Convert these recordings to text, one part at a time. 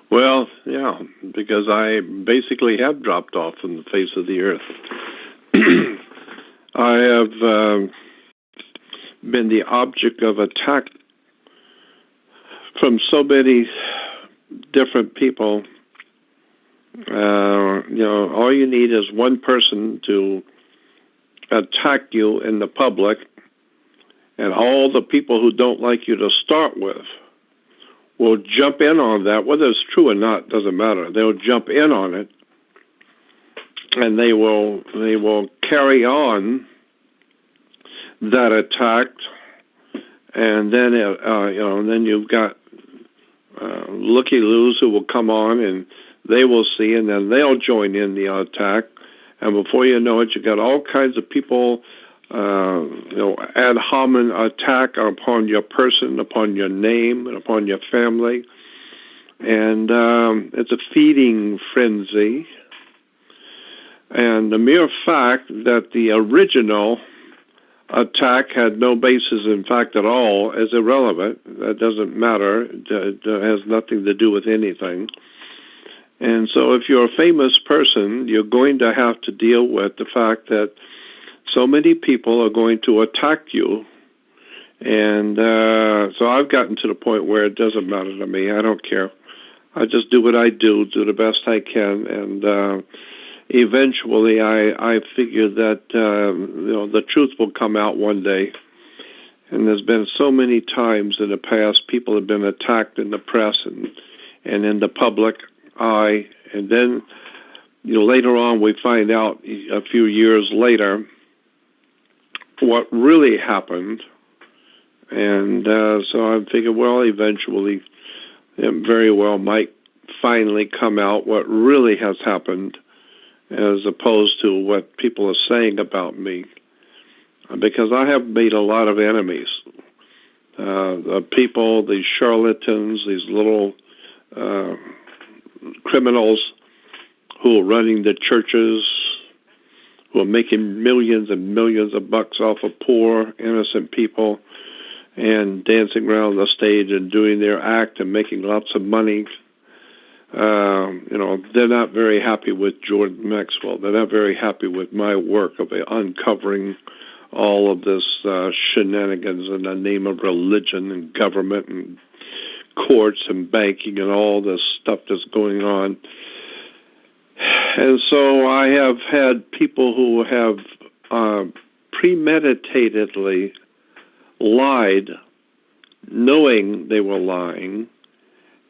Well, yeah, because I basically have dropped off from the face of the earth. I have been the object of attack from so many different people. All you need is one person to attack you in the public, and all the people who don't like you to start with will jump in on that. Whether it's true or not doesn't matter. They'll jump in on it, and they will carry on that attack, and then then you've got looky-loos who will come on, and they will see, and then they'll join in the attack, and before you know it, you got all kinds of people, ad hominem attack upon your person, upon your name, and upon your family, and it's a feeding frenzy. And the mere fact that the original attack had no basis in fact at all is irrelevant. That doesn't matter. It has nothing to do with anything. And so if you're a famous person, you're going to have to deal with the fact that so many people are going to attack you. And so I've gotten to the point where it doesn't matter to me. I don't care. I just do what I do the best I can, and eventually I figure that the truth will come out one day. And there's been so many times in the past people have been attacked in the press and in the public eye, and then later on we find out a few years later what really happened. And so I'm thinking, well, eventually it very well might finally come out what really has happened, as opposed to what people are saying about me, because I have made a lot of enemies. The people, these charlatans, these little criminals who are running the churches, who are making millions and millions of bucks off of poor, innocent people, and dancing around the stage and doing their act and making lots of money. They're not very happy with Jordan Maxwell. They're not very happy with my work of uncovering all of this shenanigans in the name of religion and government and courts and banking and all this stuff that's going on. And so I have had people who have premeditatedly lied, knowing they were lying,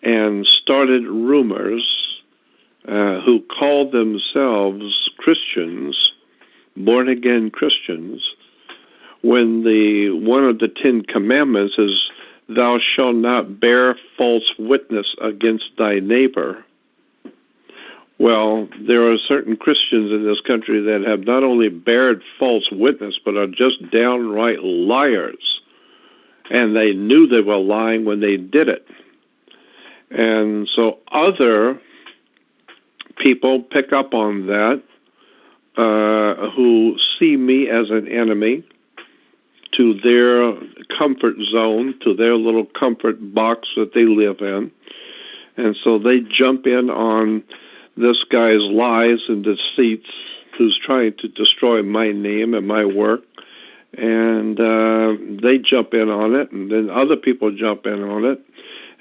and started rumors, who called themselves Christians, born-again Christians, when one of the 10 Commandments is, "Thou shalt not bear false witness against thy neighbor." Well, there are certain Christians in this country that have not only bared false witness, but are just downright liars. And they knew they were lying when they did it. And so other people pick up on that, who see me as an enemy to their comfort zone, to their little comfort box that they live in. And so they jump in on this guy's lies and deceits, who's trying to destroy my name and my work. And they jump in on it, and then other people jump in on it.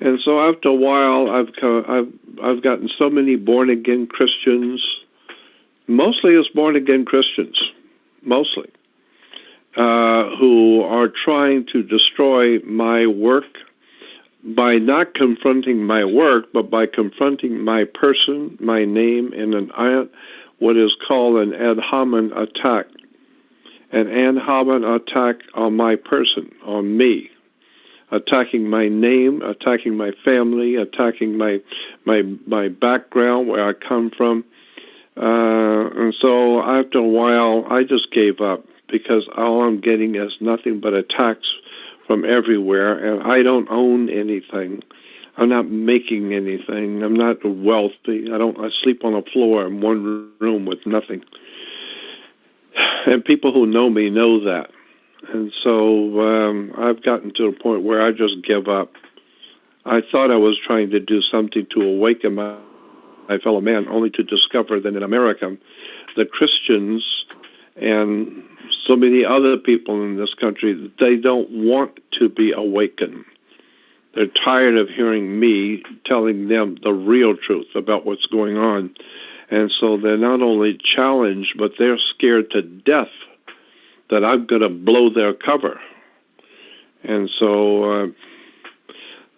And so after a while, I've gotten so many born-again Christians, mostly as born-again Christians, mostly, who are trying to destroy my work by not confronting my work, but by confronting my person, my name, in what is called an ad hominem attack. An ad hominem attack on my person, on me. Attacking my name, attacking my family, attacking my background, where I come from. And so after a while, I just gave up, because all I'm getting is nothing but attacks from everywhere, and I don't own anything. I'm not making anything. I'm not wealthy. I sleep on the floor in one room with nothing. And people who know me know that. And so I've gotten to a point where I just give up. I thought I was trying to do something to awaken my fellow man, only to discover that in America, the Christians and so many other people in this country, they don't want to be awakened. They're tired of hearing me telling them the real truth about what's going on. And so they're not only challenged, but they're scared to death that I'm going to blow their cover. And so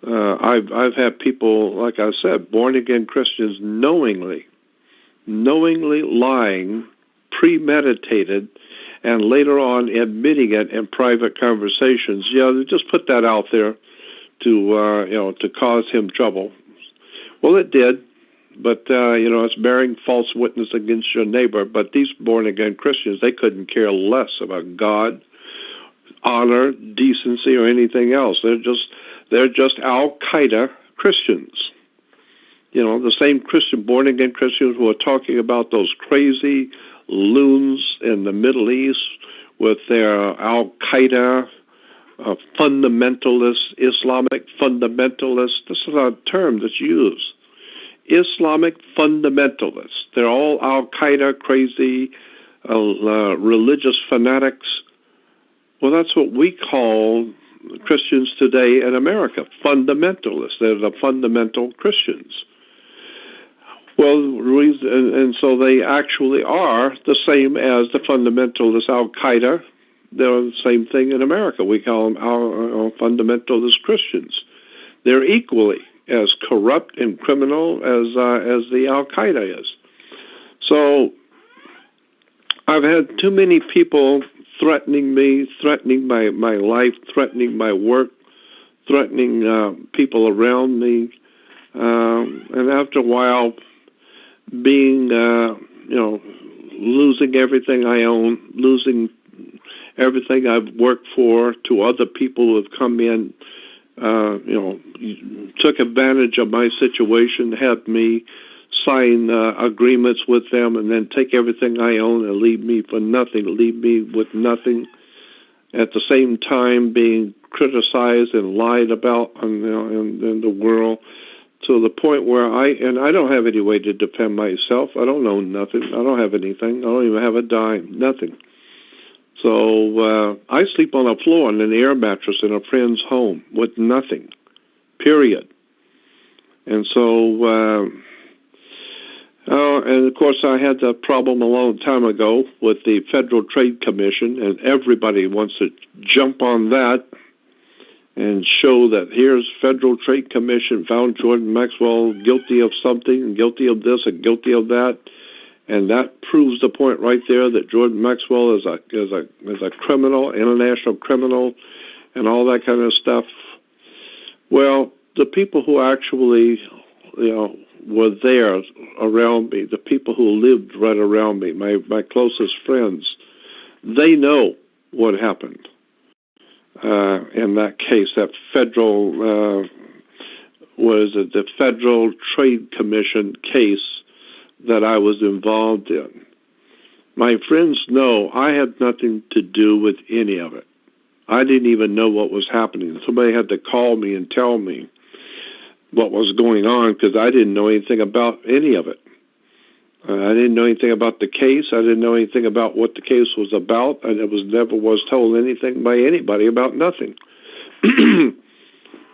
I've had people, like I said, born-again Christians knowingly lying, premeditated, and later on admitting it in private conversations. They just put that out there to cause him trouble. Well, it did, but it's bearing false witness against your neighbor. But these born-again Christians, they couldn't care less about God, honor, decency, or anything else. They're just Al-Qaeda Christians. The same born-again Christians who are talking about those crazy loons in the Middle East with their Al-Qaeda fundamentalists, Islamic fundamentalists. This is a term that's used. Islamic fundamentalists. They're all Al-Qaeda crazy, religious fanatics. Well, that's what we call Christians today in America, fundamentalists. They're the fundamental Christians. Well, and so they actually are the same as the fundamentalist Al-Qaeda. They're the same thing in America. We call them our fundamentalist Christians. They're equally as corrupt and criminal as the Al-Qaeda is. So I've had too many people threatening me, threatening my life, threatening my work, threatening people around me. And after a while, being, losing everything I own, losing everything I've worked for to other people who have come in, took advantage of my situation, had me sign agreements with them, and then take everything I own and leave me for nothing, leave me with nothing. At the same time, being criticized and lied about in the world, to the point where I don't have any way to defend myself. I don't own nothing. I don't have anything. I don't even have a dime. Nothing. So I sleep on a floor on an air mattress in a friend's home with nothing, period. And so, and of course, I had the problem a long time ago with the Federal Trade Commission, and everybody wants to jump on that and show that here's Federal Trade Commission found Jordan Maxwell guilty of something, and guilty of this, and guilty of that. And that proves the point right there that Jordan Maxwell is a criminal, international criminal, and all that kind of stuff. Well, the people who actually, were there around me, the people who lived right around me, my closest friends, they know what happened in that case. That federal the Federal Trade Commission case that I was involved in. My friends know I had nothing to do with any of it. I didn't even know what was happening. Somebody had to call me and tell me what was going on, because I didn't know anything about any of it. I didn't know anything about the case. I didn't know anything about what the case was about, and I never was told anything by anybody about nothing.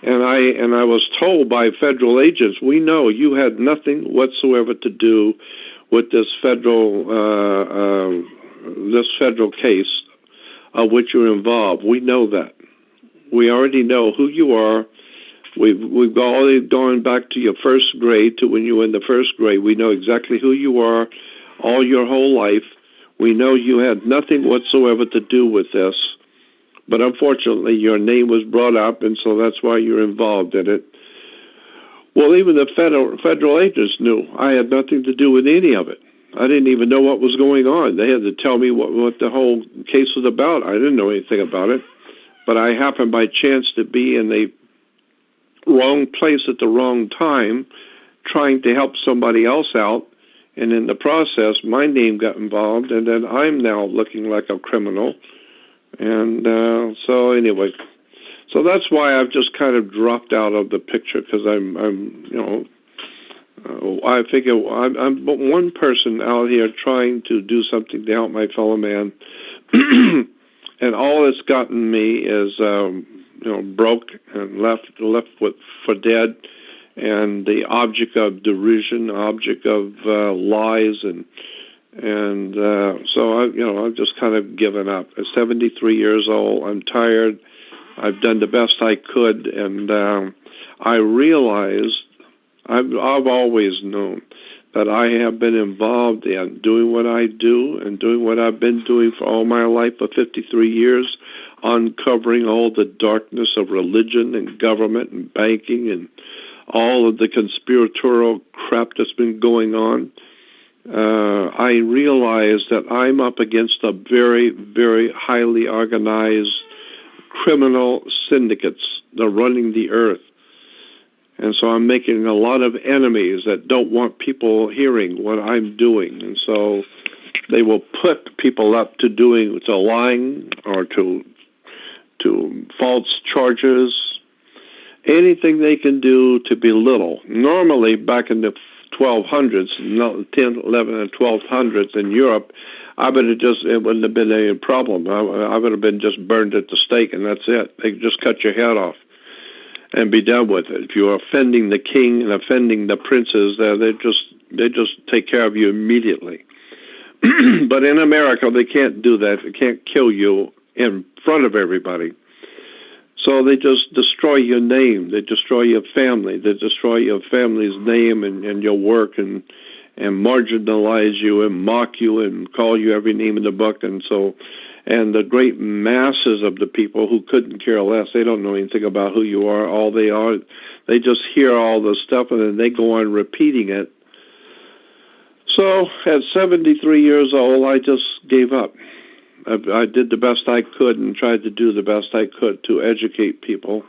And I was told by federal agents, we know you had nothing whatsoever to do with this federal case of which you're involved. We know that. We already know who you are. We've already gone back to your first grade, to when you were in the first grade. We know exactly who you are all your whole life. We know you had nothing whatsoever to do with this. But unfortunately, your name was brought up, and so that's why you're involved in it. Well, even the federal agents knew I had nothing to do with any of it. I didn't even know what was going on. They had to tell me what the whole case was about. I didn't know anything about it. But I happened by chance to be in the wrong place at the wrong time, trying to help somebody else out. And in the process, my name got involved, and then I'm now looking like a criminal. And so anyway, So that's why I've just kind of dropped out of the picture, because I figure I'm but one person out here trying to do something to help my fellow man, and all it's gotten me is broke and left with for dead, and the object of derision, object of lies, and so I've just kind of given up. I'm 73 years old. I'm tired. I've done the best I could, and I realized I've always known that I have been involved in doing what I do and doing what I've been doing for all my life for 53 years, uncovering all the darkness of religion and government and banking and all of the conspiratorial crap that's been going on. I realize that I'm up against a very, very highly organized criminal syndicates that are running the earth. And so I'm making a lot of enemies that don't want people hearing what I'm doing. And so they will put people up to lying or to false charges, anything they can do to belittle. Normally, back in the 1200s, 10, 11, and 1200s in Europe, it wouldn't have been any problem. I would have been just burned at the stake, and that's it. They just cut your head off and be done with it. If you're offending the king and offending the princes, they just take care of you immediately. But in America, they can't do that. They can't kill you in front of everybody. So they just destroy your name. They destroy your family. They destroy your family's name and your work and marginalize you and mock you and call you every name in the book. And the great masses of the people who couldn't care less, they don't know anything about who you are. All they are, they just hear all the stuff and then they go on repeating it. So at 73 years old, I just gave up. I did the best I could and tried to do the best I could to educate people,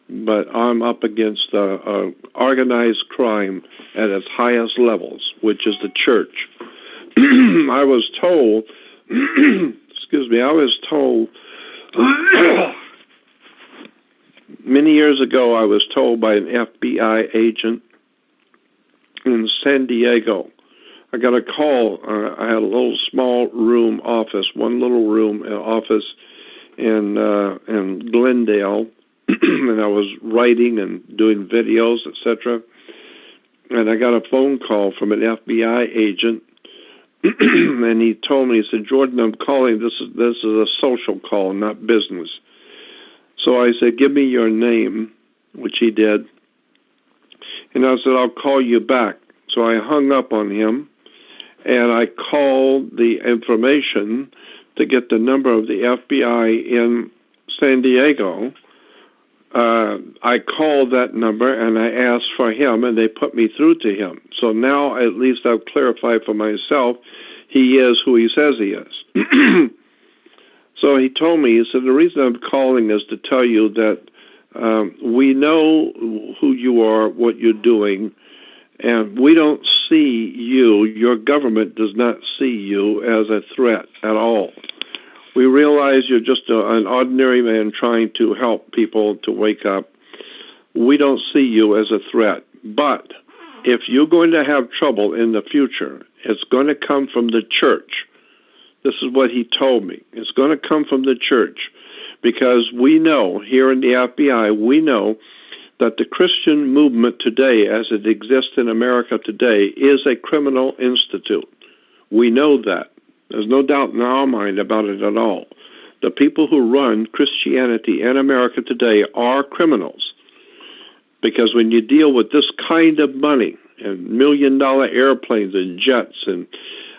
but I'm up against organized crime at its highest levels, which is the church. I was told, many years ago, I was told by an FBI agent in San Diego. I got a call. I had a little small room office, one little room office in Glendale, and I was writing and doing videos, etc. And I got a phone call from an FBI agent, and he told me, he said, "Jordan, I'm calling. This is a social call, not business." So I said, "Give me your name," which he did, and I said, "I'll call you back." So I hung up on him. And I called the information to get the number of the FBI in San Diego. I called that number and I asked for him, and they put me through to him. So now at least I've clarified for myself, he is who he says he is. So he told me, he said, "The reason I'm calling is to tell you that we know who you are, what you're doing, and we don't see you, your government does not see you as a threat at all. We realize you're just an ordinary man trying to help people to wake up. We don't see you as a threat. But if you're going to have trouble in the future, it's going to come from the church." This is what he told me. It's going to come from the church, because we know, here in the FBI, we know that the Christian movement today, as it exists in America today, is a criminal institute. We know that. There's no doubt in our mind about it at all. The people who run Christianity in America today are criminals. Because when you deal with this kind of money, and million-dollar airplanes and jets and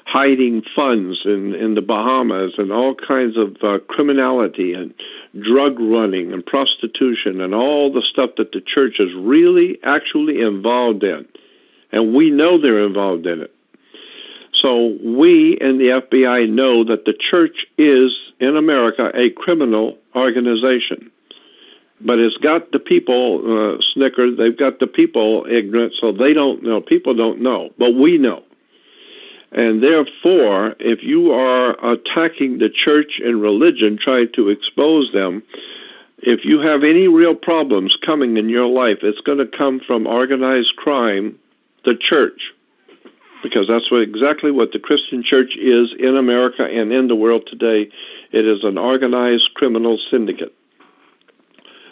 hiding funds in the Bahamas and all kinds of criminality and drug running and prostitution and all the stuff that the church is really actually involved in. And we know they're involved in it. So we in the FBI know that the church is, in America, a criminal organization. But it's got the people snickered, they've got the people ignorant, so they don't know. People don't know, but we know. And therefore, if you are attacking the church and religion, trying to expose them, If you have any real problems coming in your life, it's going to come from organized crime, the church, because that's exactly what the Christian church is in America and in the world today. It is an organized criminal syndicate.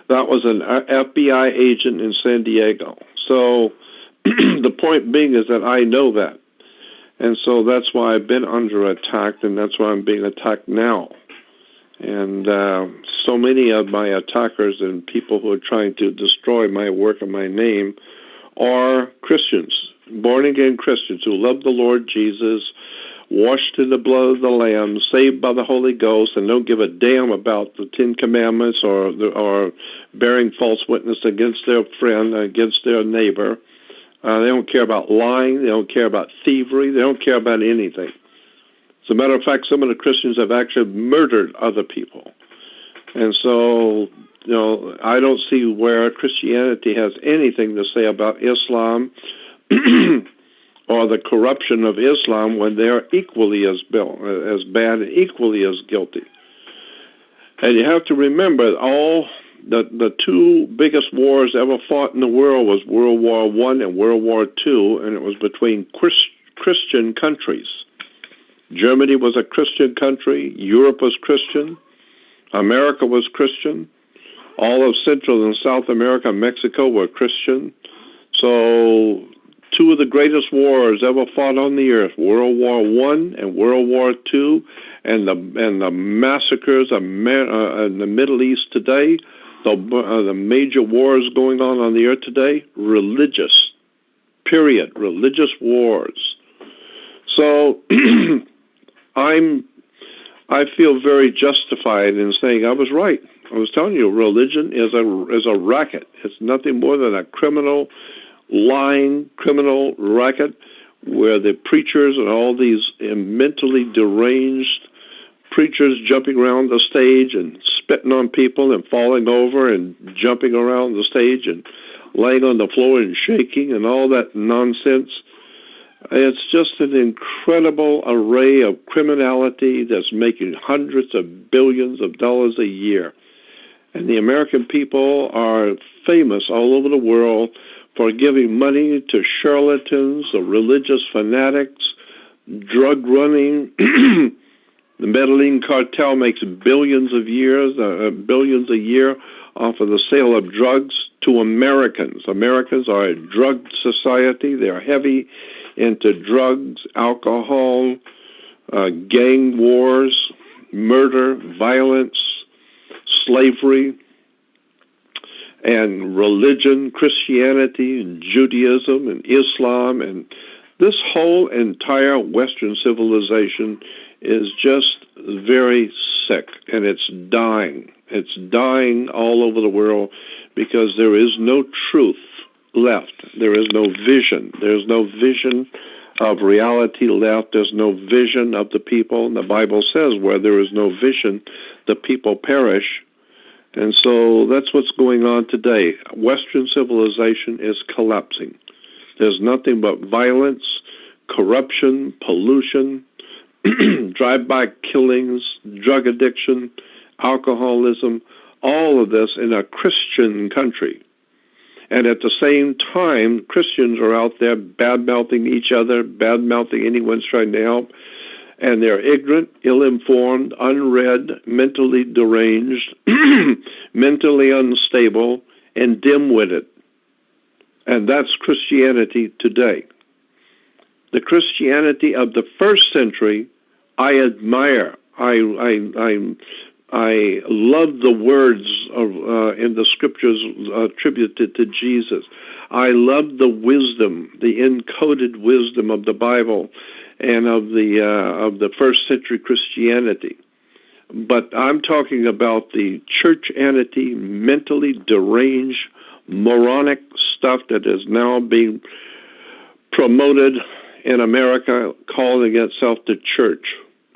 That was an FBI agent in San Diego. So the point being is that I know that. And so that's why I've been under attack, and that's why I'm being attacked now. And so many of my attackers and people who are trying to destroy my work and my name are Christians, born-again Christians who love the Lord Jesus, washed in the blood of the Lamb, saved by the Holy Ghost, and don't give a damn about the Ten Commandments or bearing false witness against their friend, against their neighbor. They don't care about lying. They don't care about thievery. They don't care about anything. As a matter of fact, some of the Christians have actually murdered other people. And so, I don't see where Christianity has anything to say about Islam or the corruption of Islam when they're equally as bad and equally as guilty. And you have to remember, the two biggest wars ever fought in the world was World War I and World War II, and it was between Christian countries. Germany was a Christian country. Europe was Christian. America was Christian. All of Central and South America and Mexico were Christian. So two of the greatest wars ever fought on the earth, World War I and World War II, and the massacres in the Middle East today, the major wars going on the earth today, religious wars. So I feel very justified in saying I was right. I was telling you, religion is a racket. It's nothing more than a lying criminal racket where the preachers and all these mentally deranged preachers jumping around the stage and spitting on people and falling over and jumping around the stage and laying on the floor and shaking and all that nonsense. It's just an incredible array of criminality that's making hundreds of billions of dollars a year. And the American people are famous all over the world for giving money to charlatans, the religious fanatics, drug running. The Medellin cartel makes billions a year off of the sale of drugs to Americans. Americans are a drug society. They're heavy into drugs, alcohol, gang wars, murder, violence, slavery, and religion, Christianity, and Judaism, and Islam, and this whole entire Western civilization is just very sick, and it's dying. It's dying all over the world because there is no truth left. There is no vision. There's no vision of reality left. There's no vision of the people. And the Bible says where there is no vision, the people perish. And so that's what's going on today. Western civilization is collapsing. There's nothing but violence, corruption, pollution, drive-by killings, drug addiction, alcoholism, all of this in a Christian country. And at the same time, Christians are out there bad-mouthing each other, bad-mouthing anyone trying to help, and they're ignorant, ill-informed, unread, mentally deranged, mentally unstable, and dim-witted. And that's Christianity today. The Christianity of the first century, I admire. I love the words in the scriptures attributed to Jesus. I love the wisdom, the encoded wisdom of the Bible and of the first century Christianity. But I'm talking about the church-anity, mentally deranged, moronic stuff that is now being promoted in America, calling itself the church.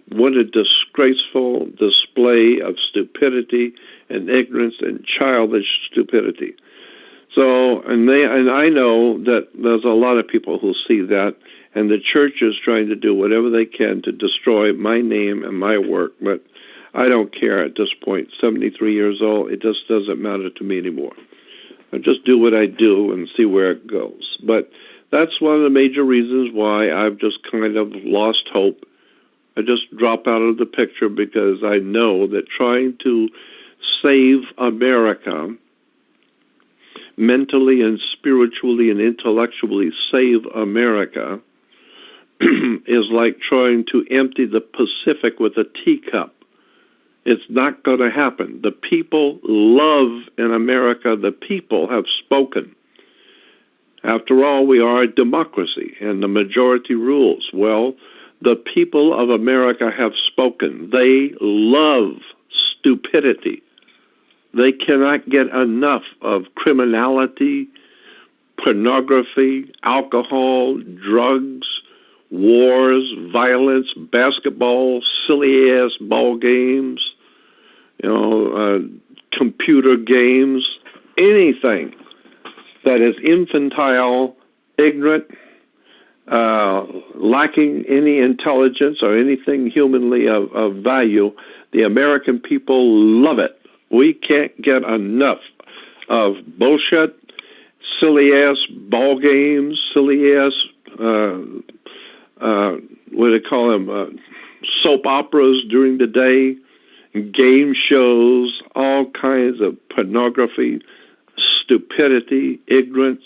What a disgraceful display of stupidity and ignorance and childish stupidity. So, and I know that there's a lot of people who see that, and the church is trying to do whatever they can to destroy my name and my work. But I don't care at this point. 73 years old, it just doesn't matter to me anymore. I just do what I do and see where it goes. But that's one of the major reasons why I've just kind of lost hope. I just drop out of the picture because I know that trying to save America, mentally and spiritually and intellectually save America, is like trying to empty the Pacific with a teacup. It's not going to happen. The people love in America. The people have spoken. After all, we are a democracy, and the majority rules. Well, the people of America have spoken. They love stupidity. They cannot get enough of criminality, pornography, alcohol, drugs, wars, violence, basketball, silly-ass ball games, computer games, anything that is infantile, ignorant, lacking any intelligence or anything humanly of value. The American people love it. We can't get enough of bullshit, silly-ass ball games, silly-ass, what do they call them, soap operas during the day, game shows, all kinds of pornography, stupidity, ignorance.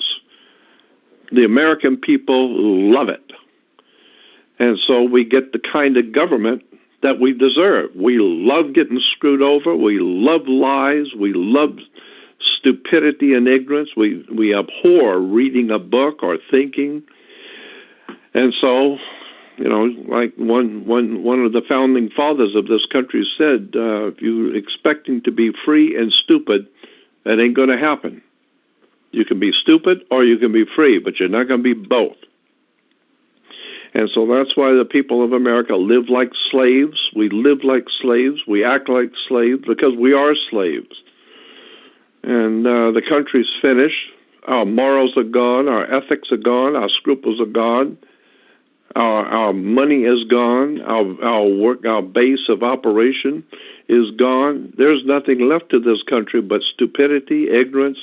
The American people love it. And so we get the kind of government that we deserve. We love getting screwed over. We love lies. We love stupidity and ignorance. We abhor reading a book or thinking. And so, like one of the founding fathers of this country said, if you're expecting to be free and stupid, that ain't going to happen. You can be stupid or you can be free, but you're not going to be both. And so that's why the people of America live like slaves. We live like slaves. We act like slaves because we are slaves. And the country's finished. Our morals are gone. Our ethics are gone. Our scruples are gone. Our money is gone. Our work, our base of operation is gone. There's nothing left to this country but stupidity, ignorance,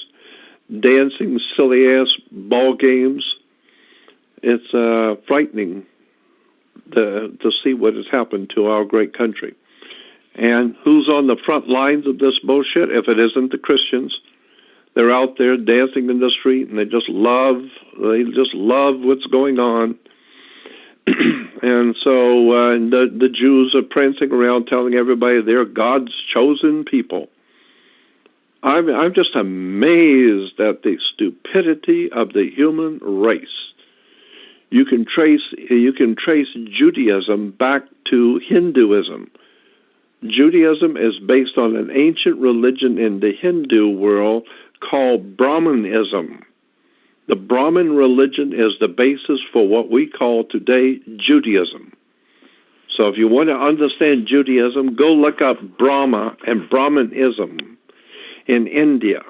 dancing, silly-ass ball games. It's frightening to see what has happened to our great country. And who's on the front lines of this bullshit if it isn't the Christians? They're out there dancing in the street, and they just love what's going on. And so the Jews are prancing around telling everybody they're God's chosen people. I'm just amazed at the stupidity of the human race. You can trace Judaism back to Hinduism. Judaism is based on an ancient religion in the Hindu world called Brahmanism. The Brahmin religion is the basis for what we call today Judaism. So if you want to understand Judaism, go look up Brahma and Brahmanism in India,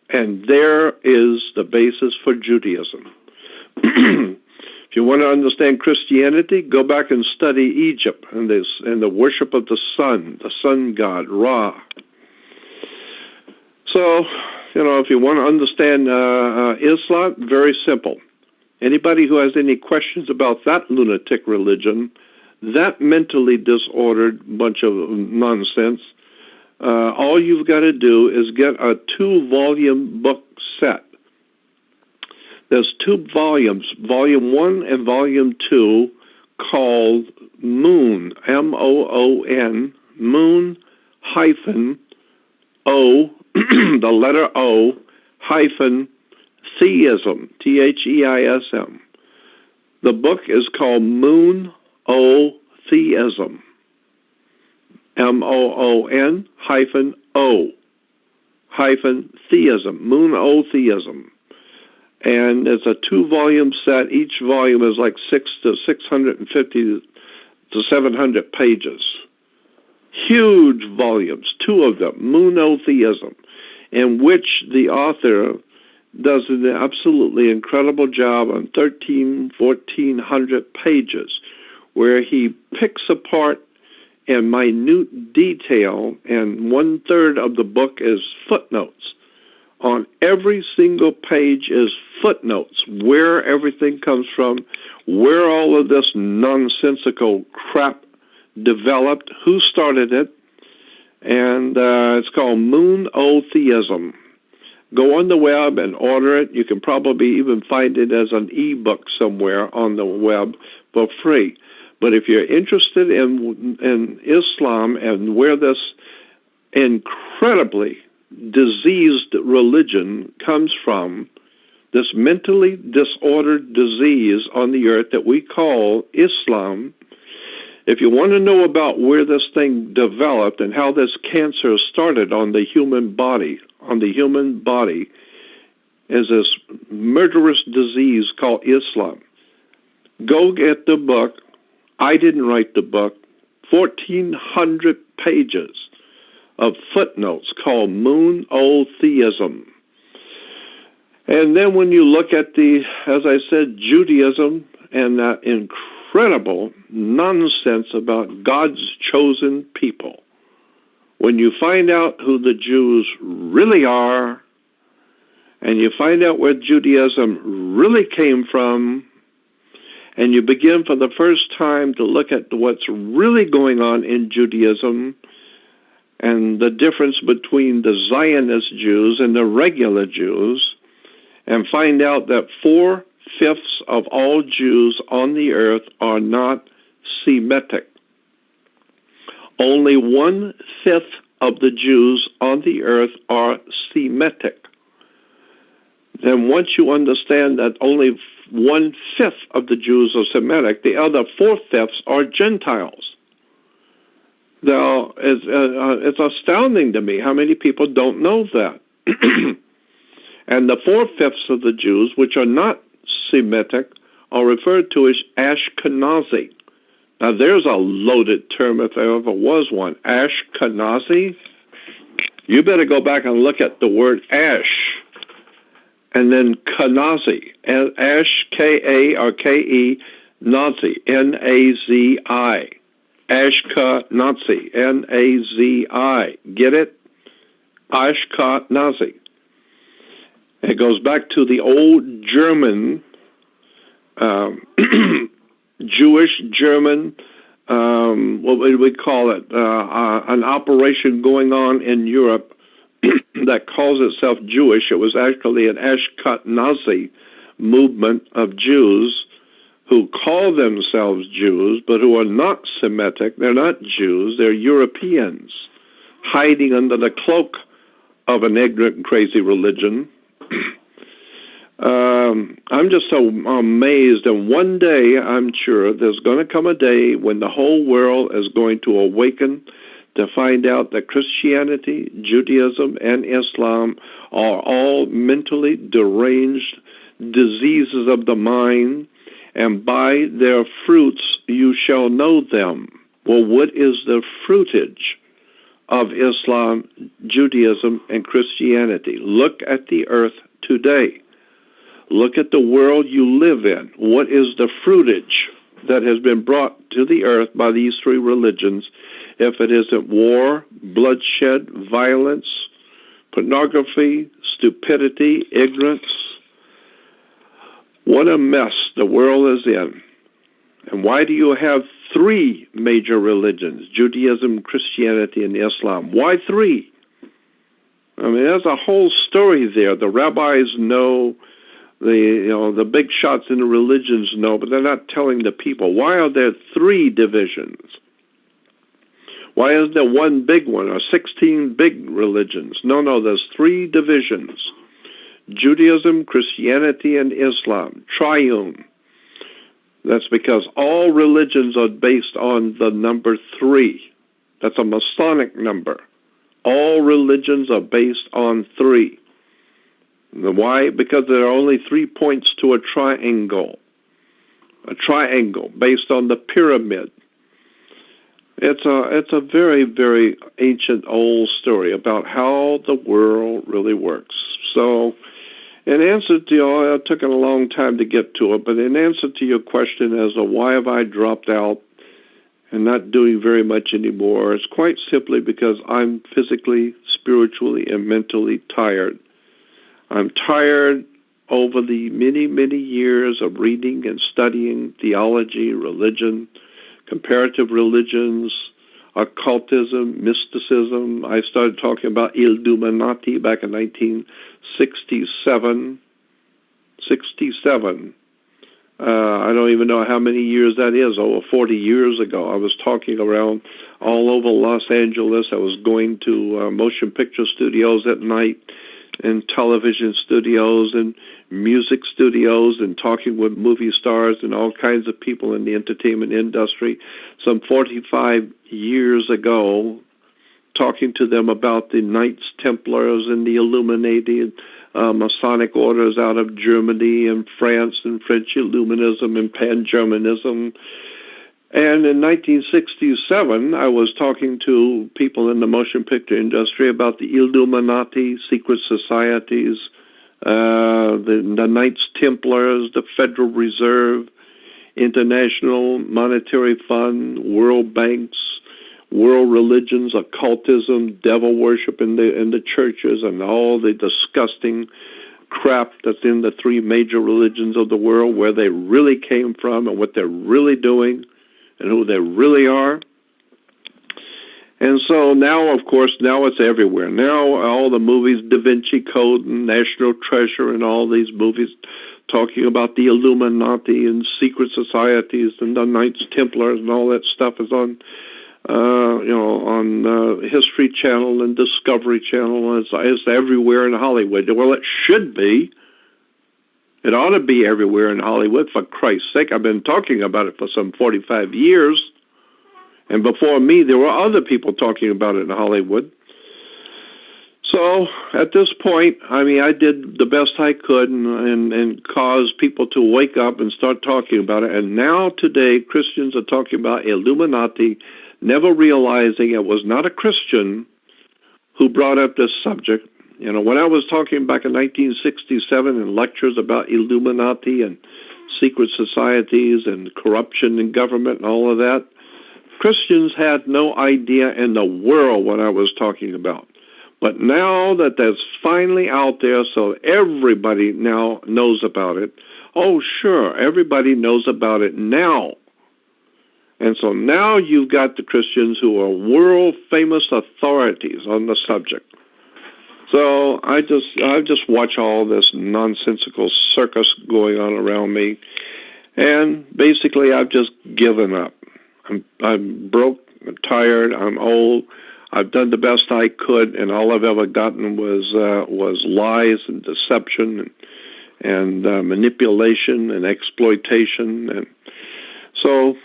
and there is the basis for Judaism. If you want to understand Christianity, go back and study Egypt and the worship of the sun god, Ra. So, if you want to understand Islam, very simple. Anybody who has any questions about that lunatic religion, that mentally disordered bunch of nonsense, all you've got to do is get a 2-volume book set. There's 2 volumes, Volume 1 and Volume 2, called Moon, M-O-O-N, Moon hyphen O, the letter O, hyphen Theism, T-H-E-I-S-M. The book is called Moon O Theism, M-O-O-N hyphen O, hyphen Theism, Moon O Theism. And it's a 2-volume set. Each volume is like 650 to 700 pages. Huge volumes, 2 of them, Monotheism, in which the author does an absolutely incredible job on 1,400 pages, where he picks apart in minute detail, and 1/3 of the book is footnotes. On every single page is footnotes, where everything comes from, where all of this nonsensical crap developed, who started it, and it's called Monotheism. Go on the web and order it. You can probably even find it as an ebook somewhere on the web for free. But if you're interested in Islam and where this incredibly diseased religion comes from, this mentally disordered disease on the earth that we call Islam, if you want to know about where this thing developed and how this cancer started on the human body, is this murderous disease called Islam. Go get the book. I didn't write the book. 1,400 pages of footnotes called Monotheism. And then when you look at as I said, Judaism and that incredible nonsense about God's chosen people, when you find out who the Jews really are, and you find out where Judaism really came from, and you begin for the first time to look at what's really going on in Judaism and the difference between the Zionist Jews and the regular Jews, and find out that 4/5 of all Jews on the earth are not Semitic. Only 1/5 of the Jews on the earth are Semitic. Then once you understand that only 1/5 of the Jews are Semitic, the other 4/5 are Gentiles. Now, it's astounding to me how many people don't know that. And the 4/5 of the Jews, which are not Semitic, are referred to as Ashkenazi. Now, there's a loaded term if there ever was one. Ashkenazi? You better go back and look at the word ash. And then Kenazi. Ash, K-A or K-E, Nazi, N-A-Z-I. Ashkenazi, N-A-Z-I. Get it? Ashkenazi. It goes back to the old German, Jewish German, what would we call it? An operation going on in Europe that calls itself Jewish. It was actually an Ashkenazi movement of Jews who call themselves Jews, but who are not Semitic. They're not Jews. They're Europeans hiding under the cloak of an ignorant and crazy religion. I'm just so amazed, and one day, I'm sure, there's going to come a day when the whole world is going to awaken to find out that Christianity, Judaism, and Islam are all mentally deranged diseases of the mind, and by their fruits you shall know them. Well, what is the fruitage of Islam, Judaism, and Christianity? Look at the earth today. Look at the world you live in. What is the fruitage that has been brought to the earth by these three religions, if it isn't war, bloodshed, violence, pornography, stupidity, ignorance? What a mess the world is in. And why do you have three major religions, Judaism, Christianity, and Islam? Why three? I mean, there's a whole story there. The rabbis know, the big shots in the religions know, but they're not telling the people. Why are there three divisions? Why isn't there one big one or 16 big religions? No, there's three divisions. Judaism, Christianity, and Islam. Triune. That's because all religions are based on the number 3. That's a Masonic number. All religions are based on 3. Why? Because there are only 3 points to a triangle. A triangle based on the pyramid. It's a very, very ancient old story about how the world really works. So, in answer to it took a long time to get to it, but in answer to your question as to why have I dropped out and not doing very much anymore is quite simply because I'm physically, spiritually, and mentally tired. I'm tired over the many, many years of reading and studying theology, religion, comparative religions, occultism, mysticism. I started talking about Illuminati back in 1967. 67. I don't even know how many years that is, over 40 years ago. I was talking around all over Los Angeles. I was going to motion picture studios at night and television studios and music studios and talking with movie stars and all kinds of people in the entertainment industry. Some 45 years ago, talking to them about the Knights Templars and the Illuminati, Masonic orders out of Germany and France and French Illuminism and Pan-Germanism. And in 1967, I was talking to people in the motion picture industry about the Illuminati, secret societies, the Knights Templars, the Federal Reserve, International Monetary Fund, World Banks, world religions, occultism, devil worship in the churches, and all the disgusting crap that's in the three major religions of the world, where they really came from and what they're really doing and who they really are. And so now, of course, now it's everywhere. Now all the movies, Da Vinci Code and National Treasure and all these movies talking about the Illuminati and secret societies and the Knights Templars and all that stuff is on on History Channel and Discovery Channel. It's everywhere in Hollywood. Well, it should be. It ought to be everywhere in Hollywood, for Christ's sake. I've been talking about it for some 45 years. And before me, there were other people talking about it in Hollywood. So at this point, I mean, I did the best I could and caused people to wake up and start talking about it. And now today, Christians are talking about Illuminati, never realizing it was not a Christian who brought up this subject. You know, when I was talking back in 1967 in lectures about Illuminati and secret societies and corruption in government and all of that, Christians had no idea in the world what I was talking about. But now that that's finally out there, so everybody now knows about it. Oh, sure, everybody knows about it now. And so now you've got the Christians who are world-famous authorities on the subject. So I just watch all this nonsensical circus going on around me, and basically I've just given up. I'm broke, I'm tired, I'm old. I've done the best I could, and all I've ever gotten was lies and deception and manipulation and exploitation, and so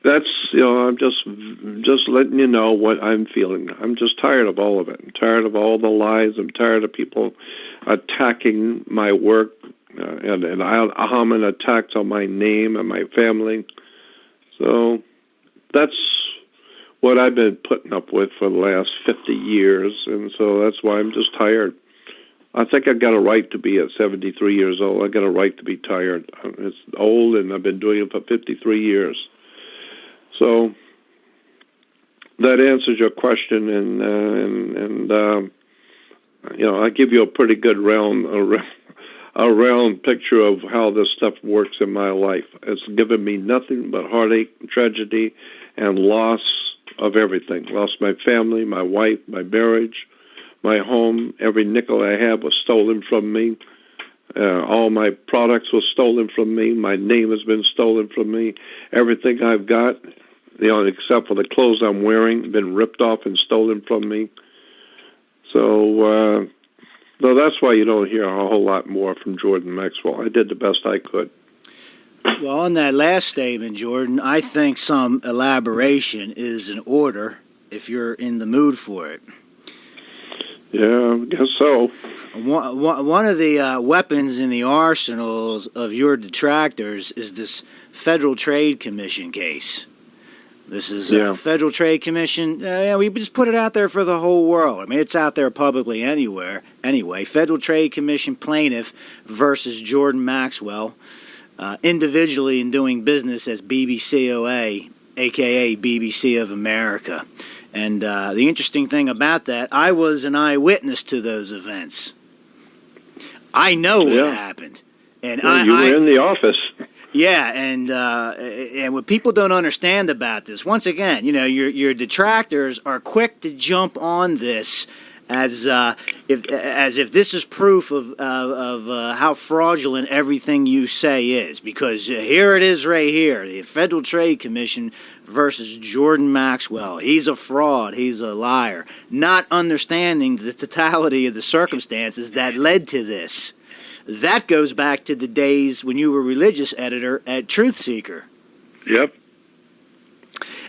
that's, I'm just letting you know what I'm feeling. I'm just tired of all of it. I'm tired of all the lies. I'm tired of people attacking my work and and attacks on my name and my family. So that's what I've been putting up with for the last 50 years, and so that's why I'm just tired. I think I've got a right to be at 73 years old. I've got a right to be tired. It's old, and I've been doing it for 53 years. So that answers your question, and I give you a pretty good round picture of how this stuff works in my life. It's given me nothing but heartache, tragedy, and loss of everything. Lost my family, my wife, my marriage, my home. Every nickel I had was stolen from me. All my products were stolen from me. My name has been stolen from me. Everything I've got, except for the clothes I'm wearing, been ripped off and stolen from me. So that's why you don't hear a whole lot more from Jordan Maxwell. I did the best I could. Well, on that last statement, Jordan, I think some elaboration is in order if you're in the mood for it. Yeah, I guess so. One of the weapons in the arsenals of your detractors is this Federal Trade Commission case. This is a Federal Trade Commission. We just put it out there for the whole world. I mean, it's out there publicly anywhere. Anyway, Federal Trade Commission plaintiff versus Jordan Maxwell, individually in doing business as BBCOA a.k.a. BBC of America. And the interesting thing about that, I was an eyewitness to those events. I know what happened. And you were in the office. Yeah, and what people don't understand about this, once again, your detractors are quick to jump on this as if this is proof of how fraudulent everything you say is, because here it is right here, the Federal Trade Commission versus Jordan Maxwell. He's a fraud. He's a liar. Not understanding the totality of the circumstances that led to this. That goes back to the days when you were religious editor at Truth Seeker. Yep.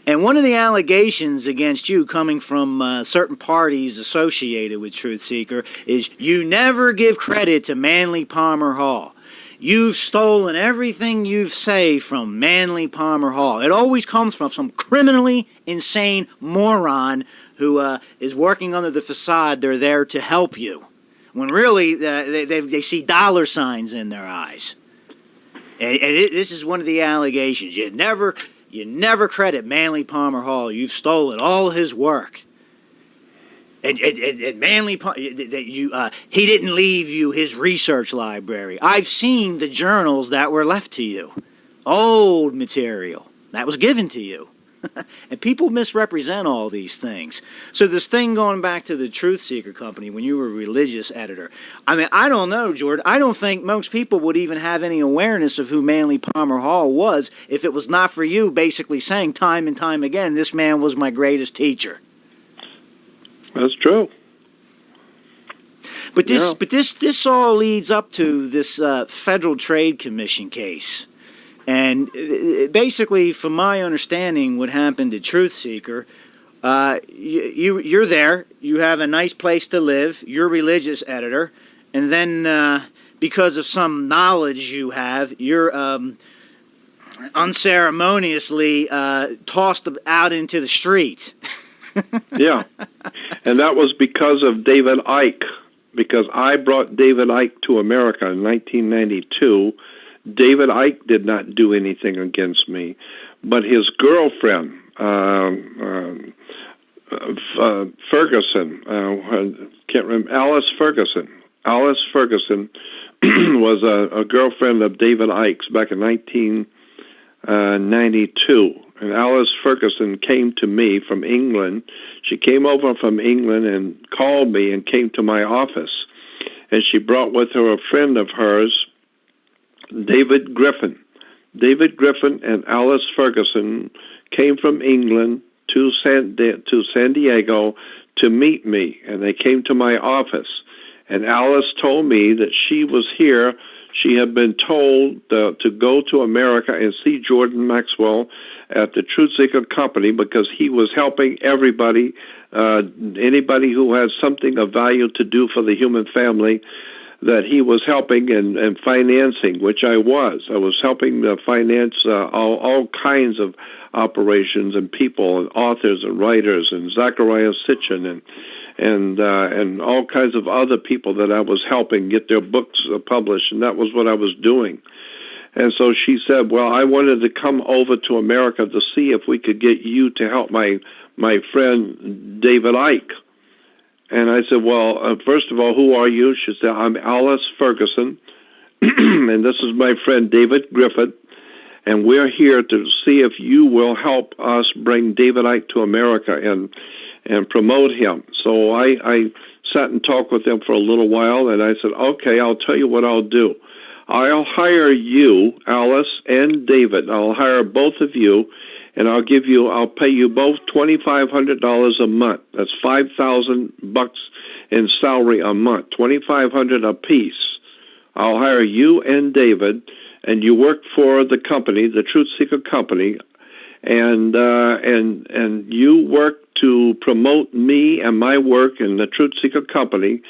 And one of the allegations against you coming from certain parties associated with Truth Seeker is you never give credit to Manly Palmer Hall. You've stolen everything you say from Manly Palmer Hall. It always comes from some criminally insane moron who is working under the facade they're there to help you, when really they see dollar signs in their eyes. And this is one of the allegations. You never credit Manly Palmer Hall. You've stolen all his work. And Manly, he didn't leave you his research library. I've seen the journals that were left to you. Old material that was given to you. And people misrepresent all these things. So this thing going back to the Truth Seeker Company when you were a religious editor, I mean, I don't know, Jordan. I don't think most people would even have any awareness of who Manly Palmer Hall was if it was not for you basically saying time and time again, this man was my greatest teacher. That's true. But this all leads up to this Federal Trade Commission case. And basically, from my understanding, what happened to Truth Seeker, you're there, you have a nice place to live, you're a religious editor, and then because of some knowledge you have, you're unceremoniously tossed out into the street. Yeah, and that was because of David Icke, because I brought David Icke to America in 1992. David Icke did not do anything against me, but his girlfriend, Ferguson, can't remember, Alice Ferguson. Alice Ferguson was a girlfriend of David Icke's back in 1992. And Alice Ferguson came to me from England. She came over from England and called me and came to my office. And she brought with her a friend of hers, David Griffin. David Griffin and Alice Ferguson came from England to San Diego to meet me, and they came to my office. And Alice told me that she was here. She had been told to go to America and see Jordan Maxwell at the Truth Seeker Company because he was helping everybody, anybody who has something of value to do for the human family, that he was helping and financing, which I was. I was helping finance all kinds of operations and people and authors and writers and Zachariah Sitchin and all kinds of other people that I was helping get their books published, and that was what I was doing. And so she said, well, I wanted to come over to America to see if we could get you to help my friend David Icke. And I said, well, first of all, who are you? She said, I'm Alice Ferguson, and this is my friend David Griffith, and we're here to see if you will help us bring David Icke to America and promote him. So I sat and talked with him for a little while, and I said, okay, I'll tell you what I'll do. I'll hire you, Alice and David. I'll hire both of you, and I'll pay you both $2,500 a month. That's $5,000 in salary a month, $2,500 apiece. I'll hire you and David, and you work for the company, the Truth Seeker Company, and you work to promote me and my work in the Truth Seeker Company.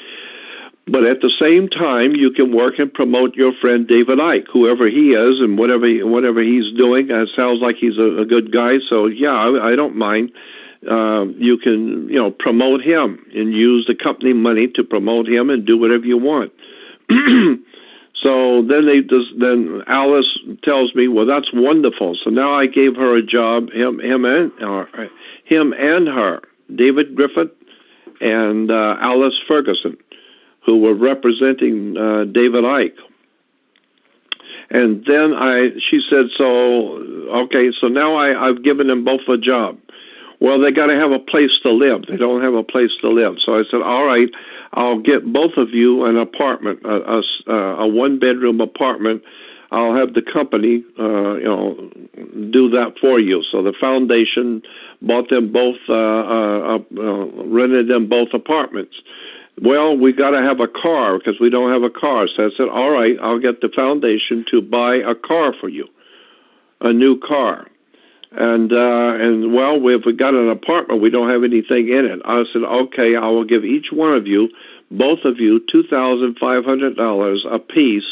But at the same time, you can work and promote your friend David Icke, whoever he is, and whatever he's doing. It sounds like he's a good guy, so yeah, I don't mind. You can promote him and use the company money to promote him and do whatever you want. So then Alice tells me, well, that's wonderful. So now I gave her a job, him and her, David Griffith and Alice Ferguson, who were representing David Icke. And then she said, so now I've given them both a job. Well, they got to have a place to live. They don't have a place to live. So I said, all right, I'll get both of you an apartment, a one-bedroom apartment. I'll have the company, do that for you. So the foundation bought them both, rented them both apartments. Well, we got to have a car because we don't have a car. So I said, all right, I'll get the foundation to buy a car for you, a new car. And well, if we got an apartment, we don't have anything in it. I said, okay, I will give each one of you, both of you, $2,500 a piece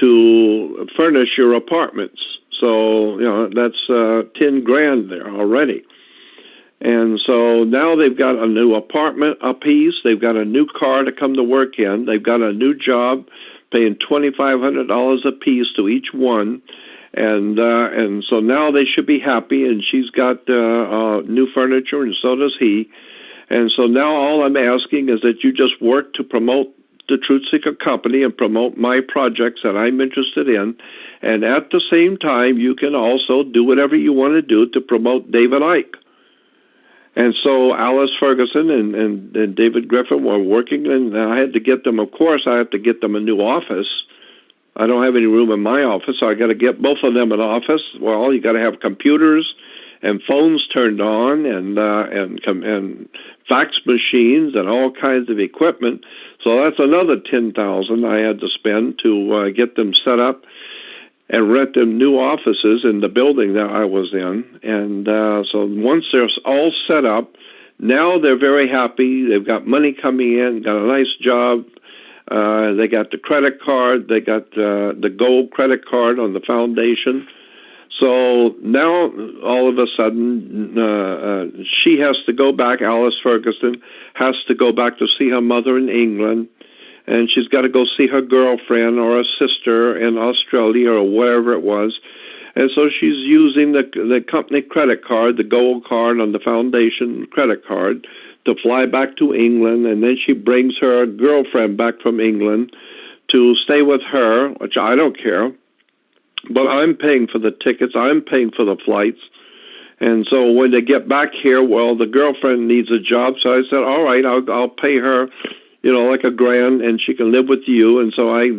to furnish your apartments. So, that's $10,000 there already. And so now they've got a new apartment apiece. They've got a new car to come to work in. They've got a new job, paying $2,500 apiece to each one. And so now they should be happy. And she's got new furniture, and so does he. And so now all I'm asking is that you just work to promote the Truth Seeker Company and promote my projects that I'm interested in. And at the same time, you can also do whatever you want to do to promote David Icke. And so Alice Ferguson and David Griffin were working, and I had to get them, of course, I have to get them a new office. I don't have any room in my office, so I got to get both of them an office. Well, you got to have computers and phones turned on and fax machines and all kinds of equipment. So that's another $10,000 I had to spend to get them set up and rent them new offices in the building that I was in. And so once they're all set up, now they're very happy. They've got money coming in, got a nice job. They got the credit card. They got the gold credit card on the foundation. So now, all of a sudden, she has to go back, Alice Ferguson has to go back to see her mother in England, and she's got to go see her girlfriend or a sister in Australia or wherever it was. And so she's using the company credit card, the gold card on the foundation credit card, to fly back to England, and then she brings her girlfriend back from England to stay with her, which I don't care. But I'm paying for the tickets. I'm paying for the flights. And so when they get back here, well, the girlfriend needs a job. So I said, all right, I'll pay her, like $1,000, and she can live with you. And so I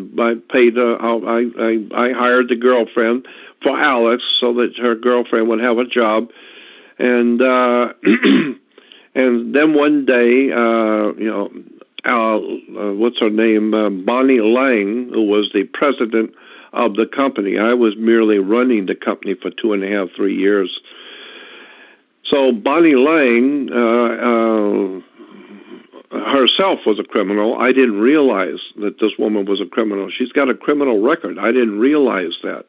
paid. I hired the girlfriend for Alex so that her girlfriend would have a job. And and then one day, what's her name? Bonnie Lang, who was the president of the company. I was merely running the company for 2.5, 3 years. So Bonnie Lang herself was a criminal. I didn't realize that this woman was a criminal. She's got a criminal record. I didn't realize that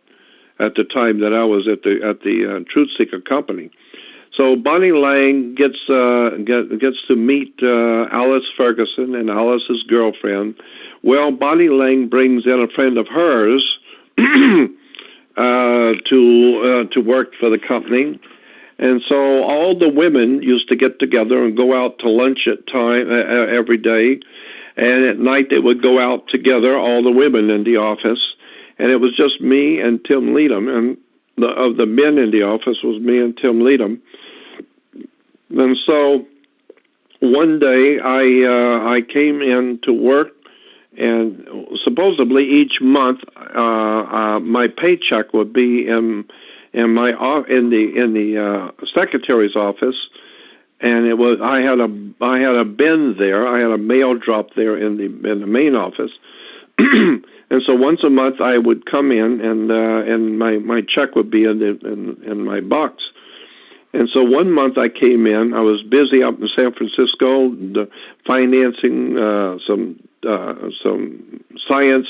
at the time that I was at the Truth Seeker Company. So Bonnie Lang gets to meet Alice Ferguson and Alice's girlfriend. Well, Bonnie Lang brings in a friend of hers to work for the company, and so all the women used to get together and go out to lunch at time every day, and at night they would go out together, all the women in the office, and it was just me and Tim Leadham, and of the men in the office was me and Tim Leadham. And so one day I came in to work, and supposedly each month my paycheck would be in the secretary's office, and it was I had a bin there. I had a mail drop there in the main office. And so once a month I would come in, and my check would be in my box. And so one month I came in. I was busy up in San Francisco, financing some science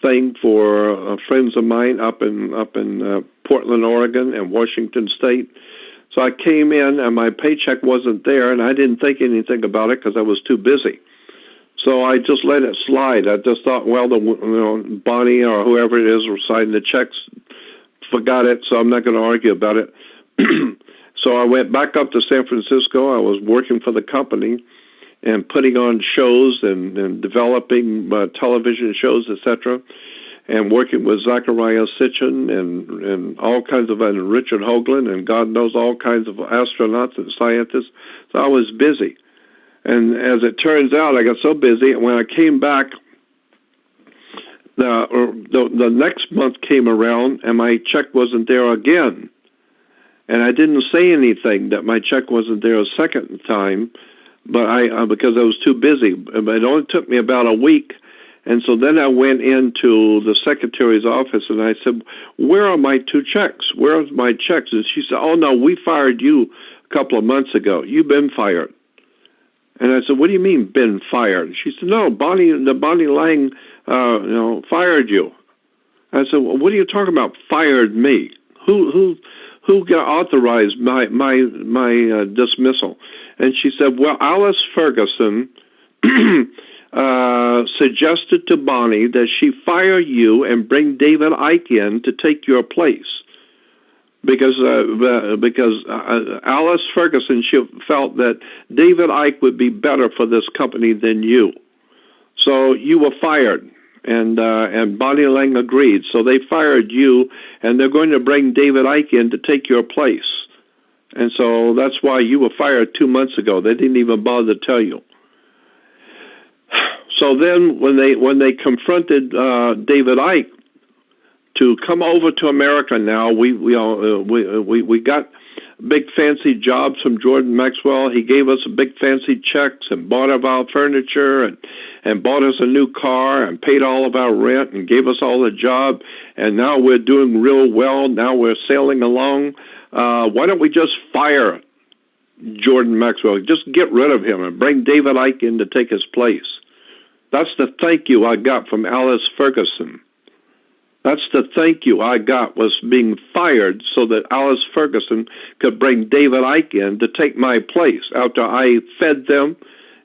thing for friends of mine up in Portland, Oregon, and Washington State. So I came in, and my paycheck wasn't there, and I didn't think anything about it because I was too busy. So I just let it slide. I just thought, well, Bonnie or whoever it is was signing the checks, forgot it, so I'm not going to argue about it. So I went back up to San Francisco. I was working for the company and putting on shows and developing television shows, etc., and working with Zachariah Sitchin and all kinds of, and Richard Hoagland and God knows all kinds of astronauts and scientists. So I was busy. And as it turns out, I got so busy, and when I came back, the next month came around, and my check wasn't there again. And I didn't say anything that my check wasn't there a second time, but because I was too busy. But it only took me about a week. And so then I went into the secretary's office, and I said, where are my two checks? Where are my checks? And she said, oh, no, we fired you a couple of months ago. You've been fired. And I said, what do you mean, been fired? She said, no, Bonnie Lang, fired you. I said, well, what are you talking about, fired me? Who got authorized my dismissal? And she said, well, Alice Ferguson suggested to Bonnie that she fire you and bring David Icke in to take your place. Because Alice Ferguson, she felt that David Icke would be better for this company than you. So you were fired, and Bonnie Lang agreed. So they fired you, and they're going to bring David Icke in to take your place. And so that's why you were fired 2 months ago. They didn't even bother to tell you. So then when they confronted David Icke to come over to America now, we got big fancy jobs from Jordan Maxwell. He gave us big fancy checks and bought our furniture and bought us a new car and paid all of our rent and gave us all a job. And now we're doing real well. Now we're sailing along. Why don't we just fire Jordan Maxwell? Just get rid of him and bring David Icke in to take his place. That's the thank you I got from Alice Ferguson. That's the thank you I got, was being fired so that Alice Ferguson could bring David Icke in to take my place after I fed them,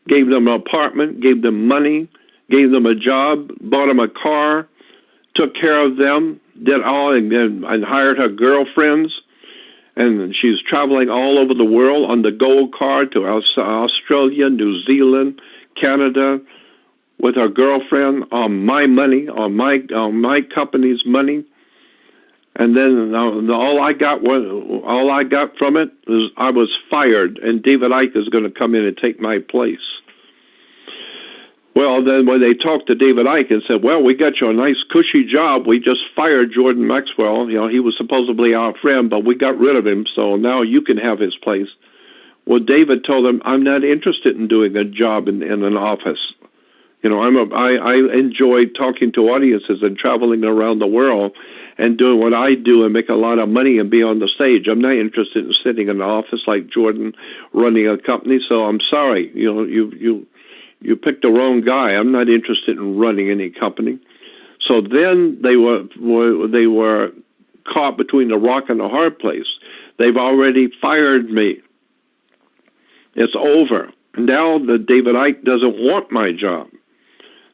gave them an apartment, gave them money, gave them a job, bought them a car, took care of them, did all, and hired her girlfriends. And she's traveling all over the world on the gold card to Australia, New Zealand, Canada, with her girlfriend on my money, on my company's money. And then all I got from it was I was fired, and David Icke is going to come in and take my place. Well, then when they talked to David Icke and said, well, we got you a nice cushy job. We just fired Jordan Maxwell. He was supposedly our friend, but we got rid of him, so now you can have his place. Well, David told him, I'm not interested in doing a job in an office. I enjoy talking to audiences and traveling around the world and doing what I do and make a lot of money and be on the stage. I'm not interested in sitting in an office like Jordan running a company. So I'm sorry, you picked the wrong guy. I'm not interested in running any company. So then they were caught between the rock and the hard place. They've already fired me. It's over. Now the David Icke doesn't want my job.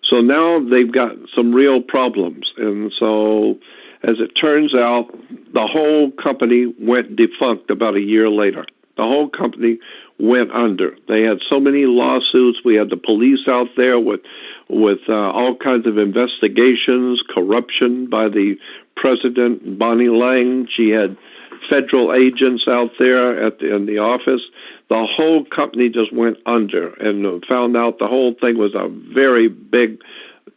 So now they've got some real problems. And so, as it turns out, the whole company went defunct about a year later. The whole company went under. They had so many lawsuits. We had the police out there with all kinds of investigations, corruption by the president, Bonnie Lang. She had federal agents out there in the office. The whole company just went under, and found out the whole thing was a very big,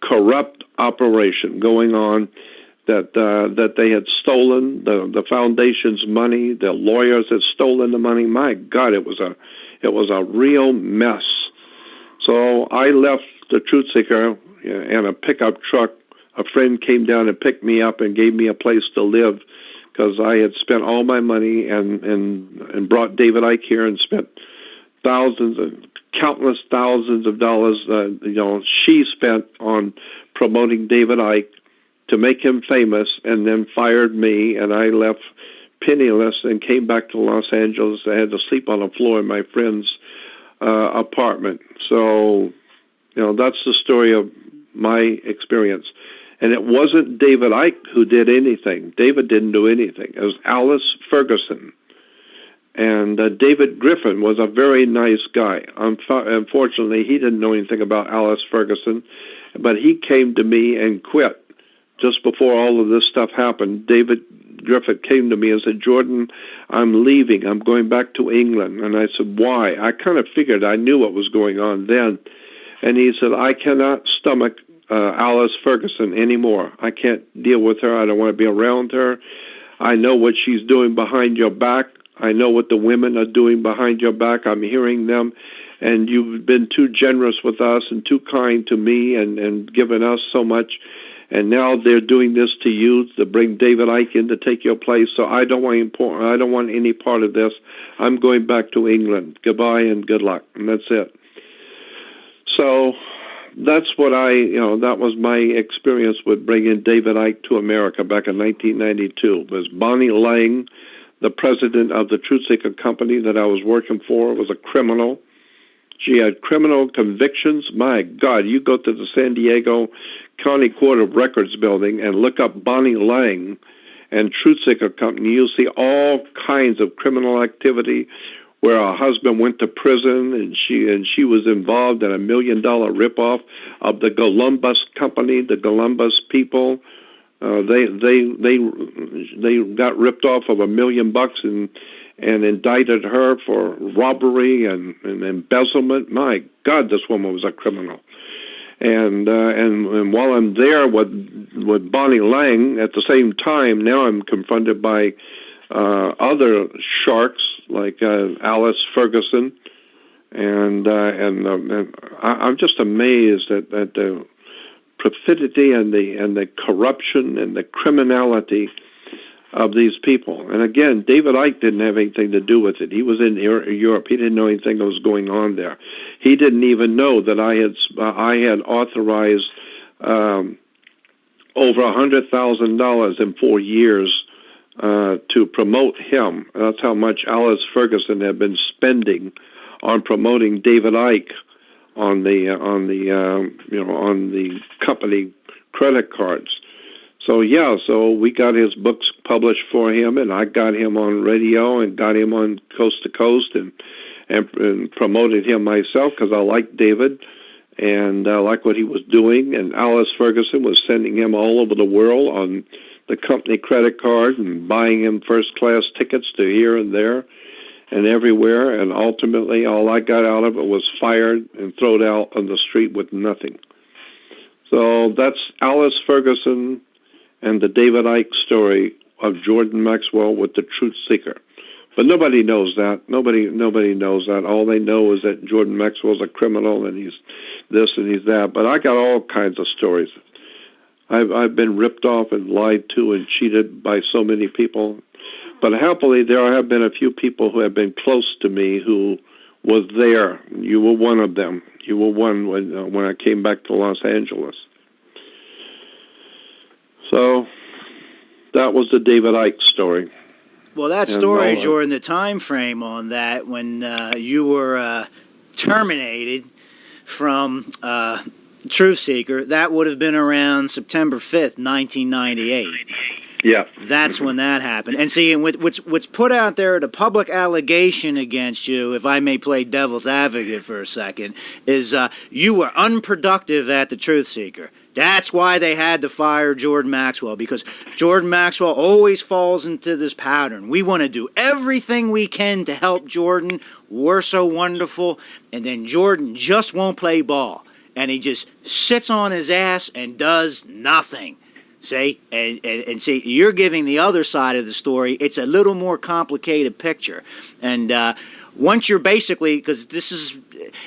corrupt operation going on. That they had stolen the foundation's money. The lawyers had stolen the money. My God, it was a real mess. So I left the Truth Seeker in a pickup truck. A friend came down and picked me up and gave me a place to live, because I had spent all my money and brought David Icke here and spent countless thousands of dollars. She spent on promoting David Icke to make him famous, and then fired me, and I left penniless and came back to Los Angeles. I had to sleep on the floor in my friend's apartment. So That's the story of my experience. And it wasn't David Icke who did anything. David didn't do anything. It was Alice Ferguson. And David Griffin was a very nice guy. Unfortunately, he didn't know anything about Alice Ferguson, but he came to me and quit just before all of this stuff happened. David Griffin came to me and said, "Jordan, I'm leaving. I'm going back to England." And I said, "Why?" I kind of figured I knew what was going on then. And he said, "I cannot stomach Alice Ferguson anymore. I can't deal with her. I don't want to be around her. I know what she's doing behind your back. I know what the women are doing behind your back. I'm hearing them. And you've been too generous with us and too kind to me and given us so much. And now they're doing this to you to bring David Icke in to take your place. So I don't want any part of this. I'm going back to England. Goodbye and good luck." And that's it. So that's what that was my experience with bringing David Icke to America back in 1992. It was Bonnie Lang, the president of the Truth Seeker company that I was working for, was a criminal. She had criminal convictions. My God, you go to the San Diego County Court of Records building and look up Bonnie Lang and Truth Seeker company. You'll see all kinds of criminal activity where her husband went to prison, and she was involved in $1 million ripoff of the Columbus company, the Columbus people. They got ripped off of $1 million and indicted her for robbery and embezzlement. My God, this woman was a criminal. And while I'm there with Bonnie Lang, at the same time, now I'm confronted by other sharks like Alice Ferguson, and I'm just amazed at the perfidy and the corruption and the criminality of these people. And again, David Icke didn't have anything to do with it. He was in Europe. He didn't know anything that was going on there. He didn't even know that I had authorized over $100,000 in 4 years to promote him. That's how much Alice Ferguson had been spending on promoting David Icke on the company credit cards. So we got his books published for him, and I got him on radio and got him on Coast to Coast and promoted him myself because I liked David and I liked what he was doing. And Alice Ferguson was sending him all over the world on the company credit card and buying him first-class tickets to here and there and everywhere. And ultimately, all I got out of it was fired and thrown out on the street with nothing. So that's Alice Ferguson and the David Icke story of Jordan Maxwell with the Truth Seeker. But nobody knows that. Nobody knows that. All they know is that Jordan Maxwell's a criminal and he's this and he's that. But I got all kinds of stories. I've been ripped off and lied to and cheated by so many people. But happily, there have been a few people who have been close to me who was there. You were one of them. You were one when I came back to Los Angeles. So that was the David Icke story. Well, that story, Jordan, the time frame on that when you were terminated from Truth Seeker, that would have been around September 5th, 1998. Yeah. That's when that happened. And see, what's put out there, the public allegation against you, if I may play devil's advocate for a second, is you were unproductive at the Truth Seeker. That's why they had to fire Jordan Maxwell, because Jordan Maxwell always falls into this pattern. We want to do everything we can to help Jordan. We're so wonderful. And then Jordan just won't play ball. And he just sits on his ass and does nothing. See? And see, you're giving the other side of the story. It's a little more complicated picture. And once you're basically, because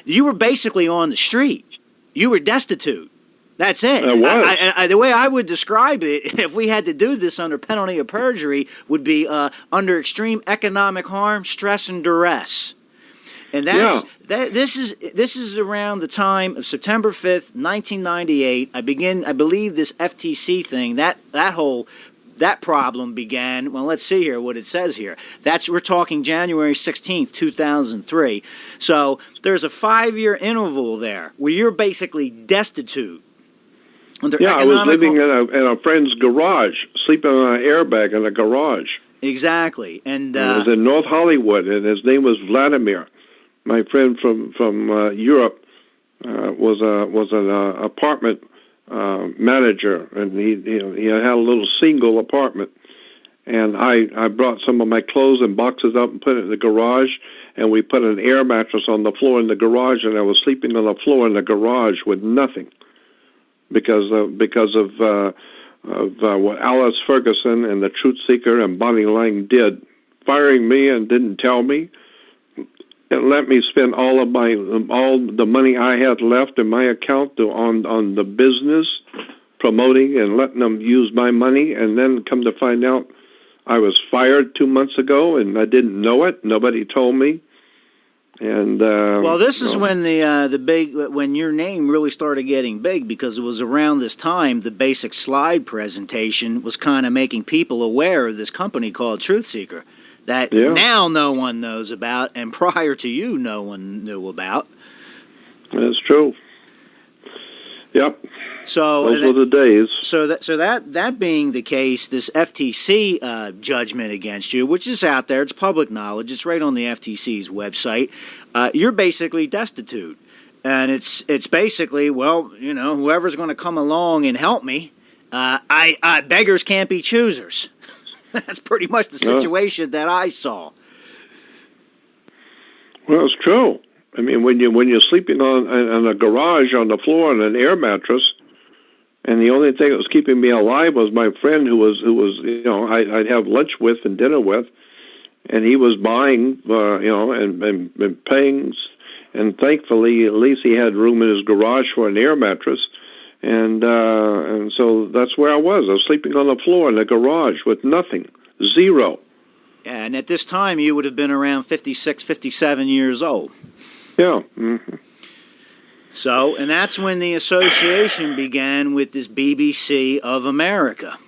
you were basically on the street. You were destitute. That's it. The way I would describe it, if we had to do this under penalty of perjury, would be under extreme economic harm, stress, and duress. And this is around the time of September 5th, 1998. I believe this FTC thing, that whole that problem began, well, let's see here what it says here. We're talking January 16th, 2003. So there's a 5-year interval there where you're basically destitute. I was living in a friend's garage, sleeping on an airbag in a garage. Exactly. And it was in North Hollywood, and his name was Vladimir. My friend from Europe was an apartment manager, and he had a little single apartment. And I brought some of my clothes in boxes up and put it in the garage, and we put an air mattress on the floor in the garage, and I was sleeping on the floor in the garage with nothing because of what Alice Ferguson and the Truth Seeker and Bonnie Lang did, firing me and didn't tell me. It let me spend all the money I had left in my account on the business, promoting and letting them use my money, and then come to find out I was fired 2 months ago, and I didn't know it. Nobody told me. And well, this is when when your name really started getting big, because it was around this time the basic slide presentation was kind of making people aware of this company called Truth Seeker that now no one knows about, and prior to you, no one knew about. That's true. Yep. So those were the days. So that being the case, this FTC judgment against you, which is out there, it's public knowledge, it's right on the FTC's website. You're basically destitute, and it's basically, well, whoever's going to come along and help me, beggars can't be choosers. That's pretty much the situation that I saw. Well, it's true. I mean, when you're sleeping on a garage on the floor on an air mattress, and the only thing that was keeping me alive was my friend who was I'd have lunch with and dinner with, and he was buying and paying, and thankfully at least he had room in his garage for an air mattress, and so that's where I was sleeping on the floor in the garage with nothing, zero. And at this time you would have been around 56, 57 years old. Yeah. Mm-hmm. So, and that's when the association began with this BBC of America.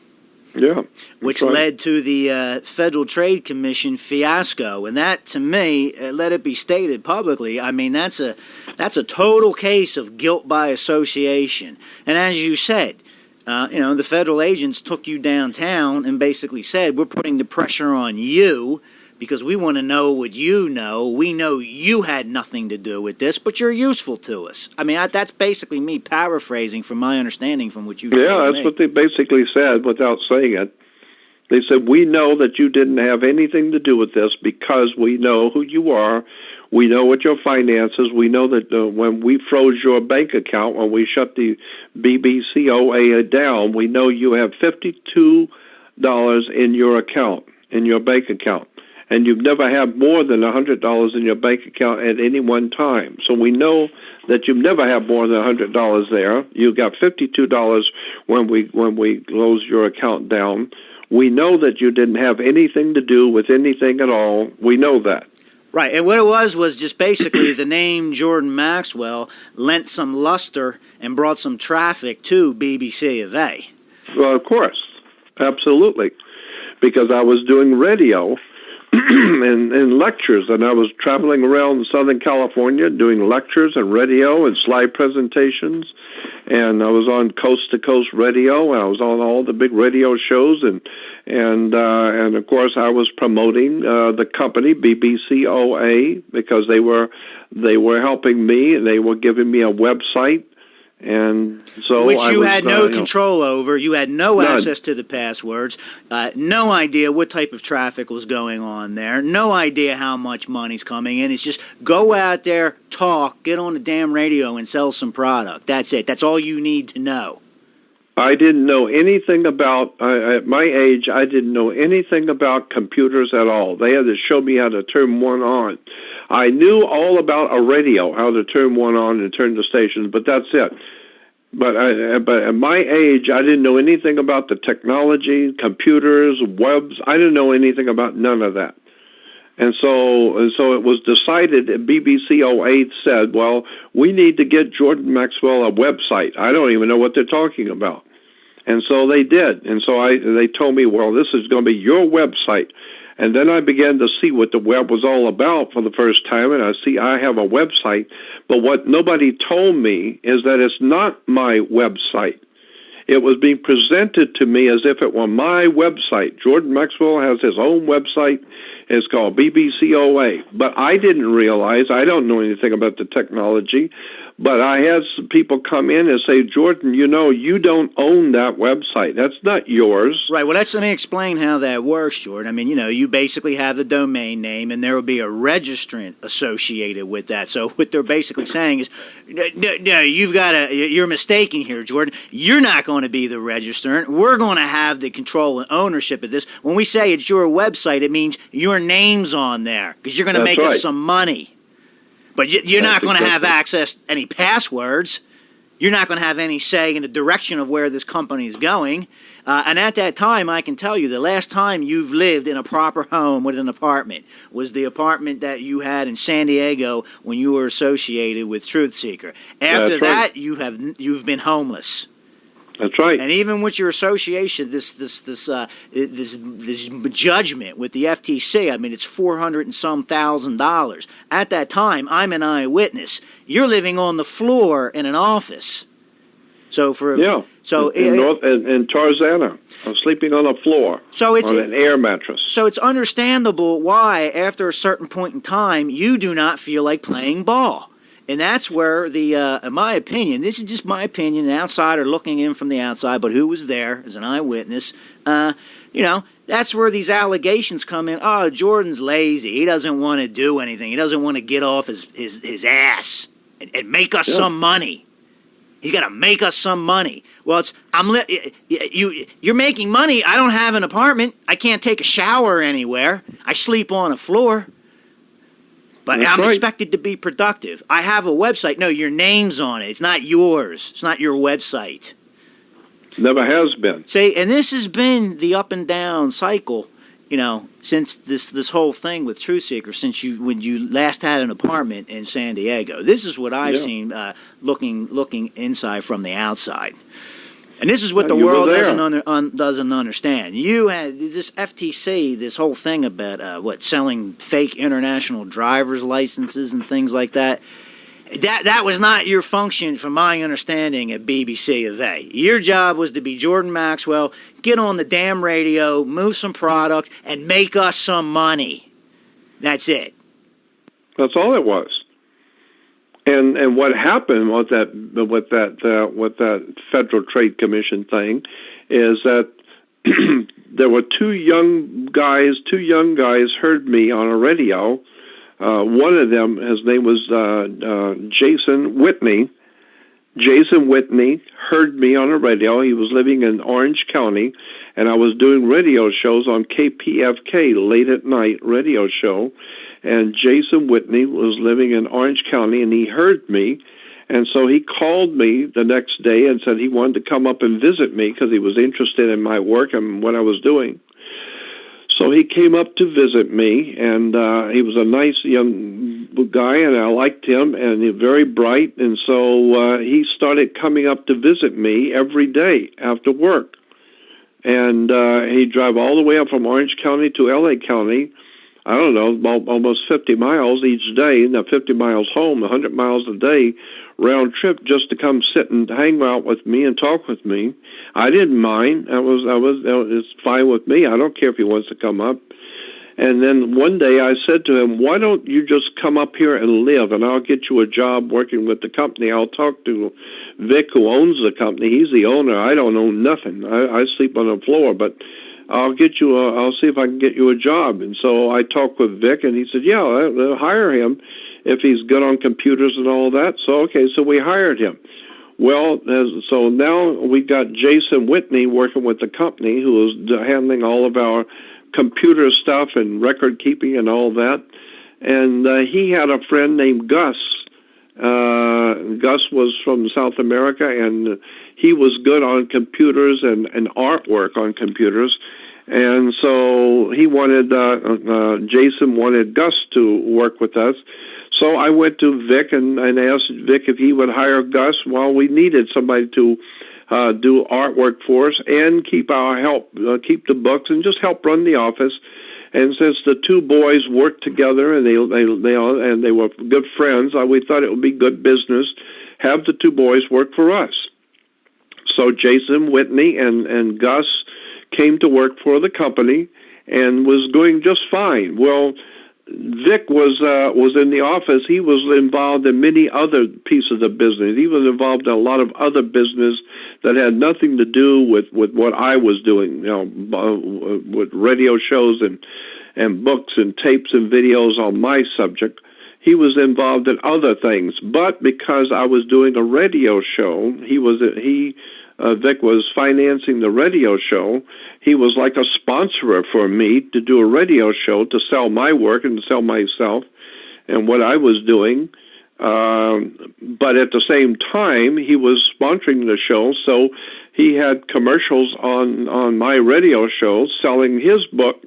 Yeah. Which led to the Federal Trade Commission fiasco. And that, to me, let it be stated publicly, I mean, that's a total case of guilt by association. And as you said, the federal agents took you downtown and basically said, we're putting the pressure on you because we want to know what you know. We know you had nothing to do with this, but you're useful to us. I mean, that's basically me paraphrasing from my understanding from what you told me. Yeah, that's what they basically said without saying it. They said, we know that you didn't have anything to do with this because we know who you are. We know what your finances. We know that when we froze your bank account, when we shut the BBCOA down, we know you have $52 in your account, in your bank account. And you've never had more than $100 in your bank account at any one time. So we know that you've never had more than $100 there. You got $52 when we closed your account down. We know that you didn't have anything to do with anything at all. We know that. Right, and what it was just basically the name Jordan Maxwell lent some luster and brought some traffic to BBC of A. Well, of course, absolutely, because I was doing radio and lectures, and I was traveling around Southern California doing lectures and radio and slide presentations, and I was on Coast to Coast Radio. I was on all the big radio shows, and of course I was promoting the company BBCOA because they were helping me, and they were giving me a website. And so which you had no control over. You had no access to the passwords, no idea what type of traffic was going on there, no idea how much money's coming in. It's just go out there, talk, get on the damn radio and sell some product. That's it. That's all you need to know. I didn't know anything about, at my age, I didn't know anything about computers at all. They had to show me how to turn one on. I knew all about a radio, how to turn one on and turn the stations, but that's it. But at my age, I didn't know anything about the technology, computers, webs. I didn't know anything about none of that. And so it was decided that BBCOA said, well, we need to get Jordan Maxwell a website. I don't even know what they're talking about. And so they did. And so they told me, well, this is going to be your website. And then I began to see what the web was all about for the first time, and I have a website. But what nobody told me is that it's not my website. It was being presented to me as if it were my website. Jordan Maxwell has his own website. It's called BBCOA. But I didn't realize, I don't know anything about the technology, but I had some people come in and say, Jordan, you don't own that website. That's not yours. Right. Well, let me explain how that works, Jordan. I mean, you basically have the domain name, and there will be a registrant associated with that. So what they're basically saying is, no, you're mistaken here, Jordan. You're not going to be the registrant. We're going to have the control and ownership of this. When we say it's your website, it means your name's on there because you're going to make us some money. But you're not going to have access to any passwords. You're not going to have any say in the direction of where this company is going. And at that time, I can tell you, the last time you've lived in a proper home with an apartment was the apartment that you had in San Diego when you were associated with Truth Seeker. After that, you've been homeless. That's right. And even with your association, this judgment with the FTC, I mean, it's $400 and some thousand. At that time, I'm an eyewitness. You're living on the floor in an office. So in Tarzana, I'm sleeping on a floor. On an air mattress. So it's understandable why, after a certain point in time, you do not feel like playing ball. And that's where in my opinion, this is just my opinion, an outsider looking in from the outside, but who was there as an eyewitness, that's where these allegations come in. Oh, Jordan's lazy. He doesn't want to do anything. He doesn't want to get off his ass and make us some money. He's got to make us some money. Well, you're making money. I don't have an apartment. I can't take a shower anywhere. I sleep on a floor. But I'm expected to be productive. I have a website. No, your name's on it. It's not yours. It's not your website. Never has been. See, and this has been the up and down cycle, since this whole thing with Truth Seeker, when you last had an apartment in San Diego. This is what I've seen looking inside from the outside. And this is what the world doesn't understand. You had this FTC, this whole thing about selling fake international driver's licenses and things like that. That was not your function, from my understanding, at BBC of A. Your job was to be Jordan Maxwell, get on the damn radio, move some product, and make us some money. That's it. That's all it was. And what happened with that Federal Trade Commission thing is that there were two young guys heard me on a radio. One of them, his name was Jason Whitney. Jason Whitney heard me on a radio. He was living in Orange County, and I was doing radio shows on KPFK, late at night radio show. And Jason Whitney was living in Orange County, and he heard me. And so he called me the next day and said he wanted to come up and visit me because he was interested in my work and what I was doing. So he came up to visit me, and he was a nice young guy, and I liked him, and he was very bright. And so he started coming up to visit me every day after work. And he'd drive all the way up from Orange County to L.A. County, I don't know, almost 50 miles each day, now 50 miles home, 100 miles a day, round trip, just to come sit and hang out with me and talk with me. I didn't mind. It's fine with me. I don't care if he wants to come up. And then one day I said to him, why don't you just come up here and live, and I'll get you a job working with the company. I'll talk to Vic, who owns the company. He's the owner. I don't own nothing. I sleep on the floor, but I'll see if I can get you a job. And so I talked with Vic, and he said, yeah, I'll hire him if he's good on computers and all that. So, so we hired him. Well, so now we got Jason Whitney working with the company, who is handling all of our computer stuff and record keeping and all that. And he had a friend named Gus. Gus was from South America, and he was good on computers and artwork on computers. And so he wanted, Jason wanted Gus to work with us. So I went to Vic and asked Vic if he would hire Gus while we needed somebody to do artwork for us, and keep the books, and just help run the office. And since the two boys worked together and they were good friends, we thought it would be good business have the two boys work for us. So Jason Whitney and Gus came to work for the company and was doing just fine. Well, Vic was in the office. He was involved in many other pieces of business. He was involved in a lot of other business that had nothing to do with what I was doing, with radio shows and books and tapes and videos on my subject. He was involved in other things, but because I was doing a radio show, Vic was financing the radio show. He was like a sponsor for me to do a radio show to sell my work and to sell myself and what I was doing. But at the same time, he was sponsoring the show, so he had commercials on my radio show selling his book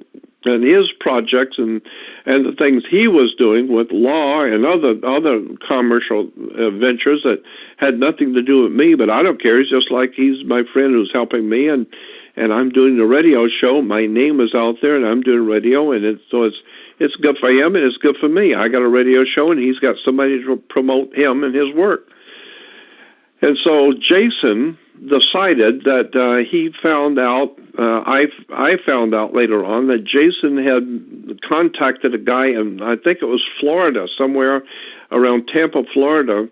and his projects and the things he was doing with law and other commercial ventures that had nothing to do with me. But I don't care. It's just like he's my friend who's helping me, and I'm doing the radio show. My name is out there, and I'm doing radio, and it's good for him and it's good for me. I got a radio show, and he's got somebody to promote him and his work. And so Jason decided that he found out, I found out later on that Jason had contacted a guy in, I think it was Florida, somewhere around Tampa, Florida,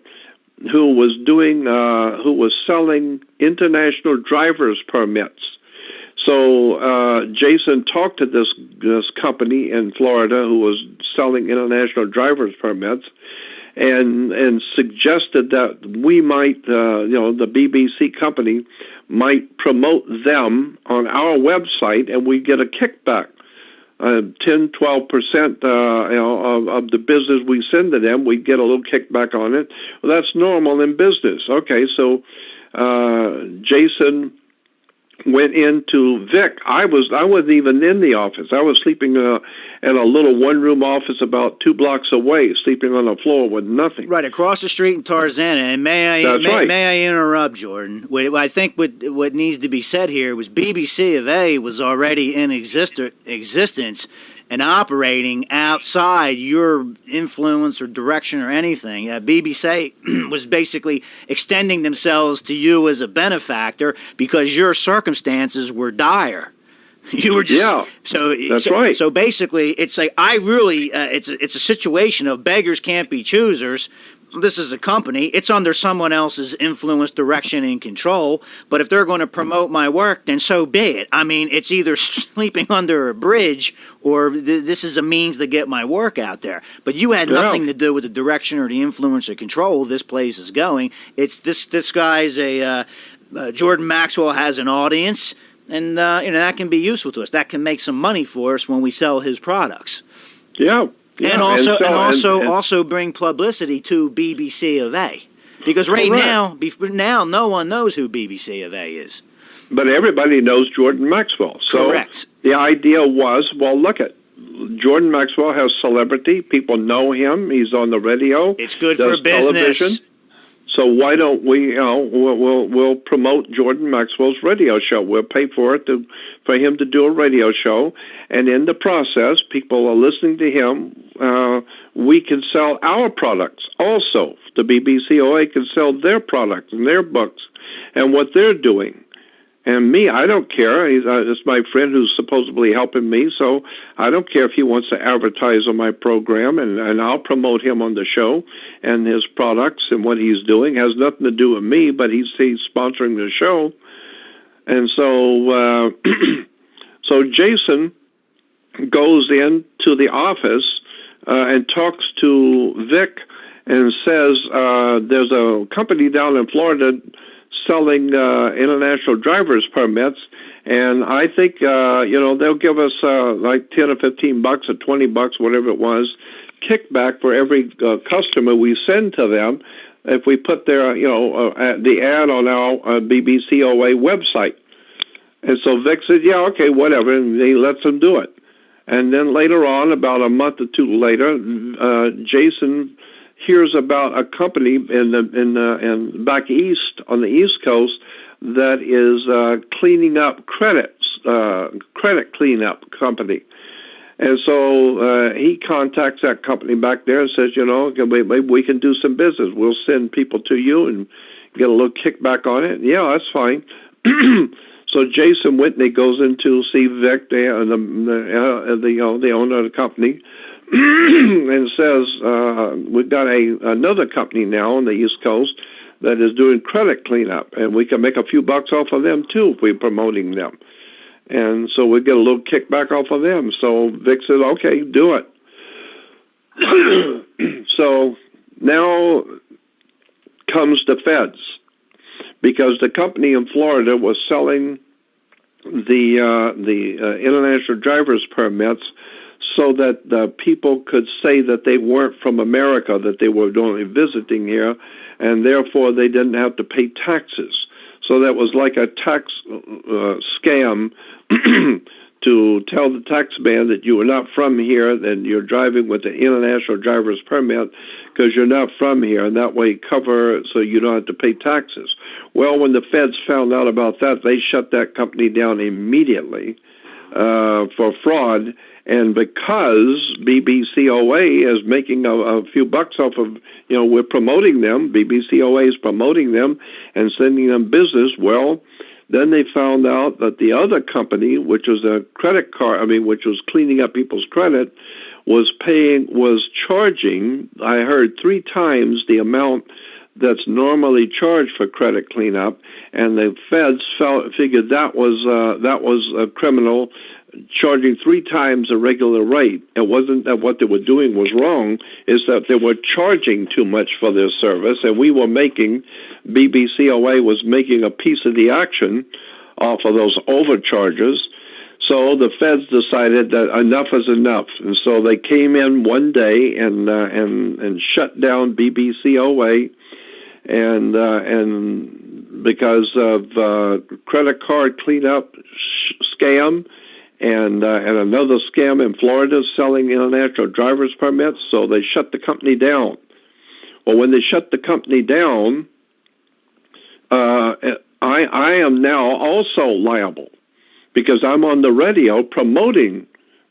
who was selling international driver's permits. So Jason talked to this company in Florida who was selling international driver's permits, and suggested that we might, the BBC company might promote them on our website, and we get a kickback, 10-12% of the business we send to them. We get a little kickback on it. Well, that's normal in business. Okay, so Jason went into Vic. I wasn't even in the office. I was sleeping in a little one-room office about 2 blocks away, sleeping on the floor with nothing. Right across the street in Tarzana. And may I interrupt, Jordan? I think what needs to be said here was BBC of A was already in existence and operating outside your influence or direction or anything. BBC was basically extending themselves to you as a benefactor because your circumstances were dire. You were just that's right. So basically, it's like it's a situation of beggars can't be choosers. This is a company. It's under someone else's influence, direction, and control. But if they're going to promote my work, then so be it. I mean, it's either sleeping under a bridge or this is a means to get my work out there. But you had nothing to do with the direction or the influence or control this place is going. It's this guy's Jordan Maxwell has an audience, and that can be useful to us. That can make some money for us when we sell his products. Yeah. Yeah, also bring publicity to BBC of A, because now no one knows who BBC of A is. But everybody knows Jordan Maxwell. So correct. The idea was, well, look at Jordan Maxwell has celebrity. People know him. He's on the radio. It's good for business. Television. So why don't we? We'll promote Jordan Maxwell's radio show. We'll pay for him to do a radio show, and in the process, people are listening to him. We can sell our products also. The BBC OA can sell their products and their books and what they're doing. And me, I don't care. It's my friend who's supposedly helping me, so I don't care if he wants to advertise on my program, and I'll promote him on the show and his products and what he's doing. It has nothing to do with me, but he's sponsoring the show. And so so Jason goes into the office and talks to Vic and says, there's a company down in Florida selling international driver's permits, and I think they'll give us like $10 or $15 or $20, whatever it was, kickback for every customer we send to them if we put their the ad on our BBC OA website. And so Vic said, yeah, okay, whatever, and he lets them do it. And then later on, about a month or two later, Jason hears about a company in back east on the East Coast that is cleaning up credit cleanup company. And so he contacts that company back there and says, maybe we can do some business. We'll send people to you and get a little kickback on it. Yeah, that's fine. So Jason Whitney goes in to see Vic, the owner of the company, and says, we've got another company now on the East Coast that is doing credit cleanup, and we can make a few bucks off of them too if we're promoting them. And so we get a little kickback off of them. So Vic says, okay, do it. So now comes the feds, because the company in Florida was selling the international driver's permits so that the people could say that they weren't from America, that they were only visiting here, and therefore they didn't have to pay taxes. So that was like a tax scam to tell the tax man that you were not from here, and you're driving with an international driver's permit because you're not from here, and that way cover so you don't have to pay taxes. Well, when the feds found out about that, they shut that company down immediately for fraud. And because BBCOA is making a few bucks off of, we're promoting them, BBCOA is promoting them and sending them business, well, then they found out that the other company, which was a credit card, which was cleaning up people's credit, was charging, I heard 3 times the amount that's normally charged for credit cleanup, and the feds figured that was a criminal, charging 3 times the regular rate. It wasn't that what they were doing was wrong, it's that they were charging too much for their service, and BBCOA was making a piece of the action off of those overcharges. So the feds decided that enough is enough, and so they came in one day and shut down BBCOA, and because of credit card cleanup scam. And another scam in Florida selling international driver's permits, so they shut the company down. Well, when they shut the company down, I am now also liable because I'm on the radio promoting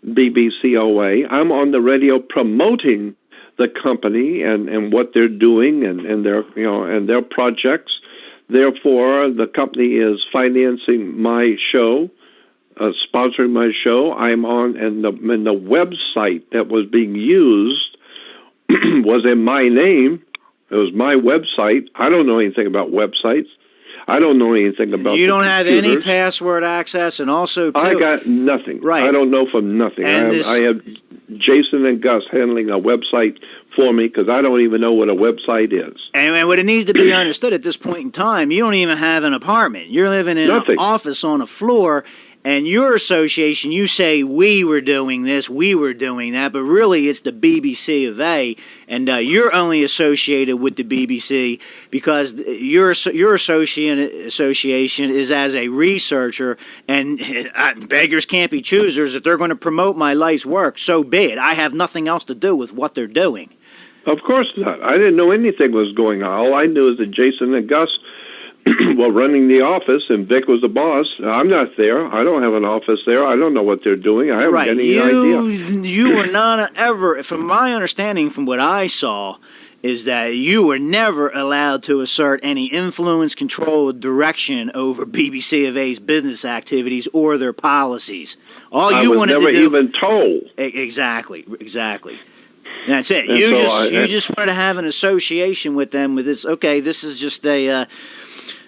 BBCOA. I'm on the radio promoting the company and what they're doing and their and their projects. Therefore, the company is financing my show. Sponsoring my show. I'm on, and the website that was being used was in my name. It was my website. I don't know anything about websites. I don't know anything about. You don't have any password access, and also too, I got nothing. Right. I don't know from nothing. I have Jason and Gus handling a website for me because I don't even know what a website is. And what it needs to be understood at this point in time, you don't even have an apartment. You're living in an office on a floor. And your association, you say we were doing this, we were doing that, but really it's the BBC of A, and you're only associated with the BBC because your association is as a researcher, and beggars can't be choosers. If they're going to promote my life's work, so be it. I have nothing else to do with what they're doing. Of course not. I didn't know anything was going on. All I knew is that Jason and Gus were running the office, and Vic was the boss. I'm not there. I don't have an office there. I don't know what they're doing. I haven't got any idea. You were not ever, from my understanding, from what I saw, is that you were never allowed to assert any influence, control, or direction over BBC of A's business activities or their policies. All you wanted to do. I was never even told. Exactly. That's it. And you just wanted to have an association with them with this. Okay, this is just a.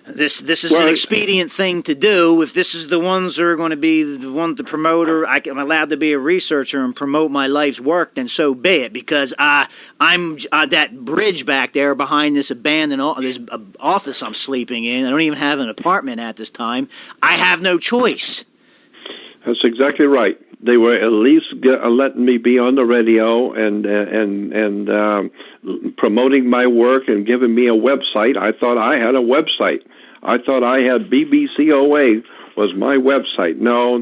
This is an expedient thing to do. If this is the ones that are going to be the one to promote, or I'm allowed to be a researcher and promote my life's work, then so be it. Because I'm that bridge back there behind this abandoned office I'm sleeping in. I don't even have an apartment at this time. I have no choice. That's exactly right. They were at least letting me be on the radio and promoting my work and giving me a website. I thought I had a website. I thought I had BBCOA was my website. No,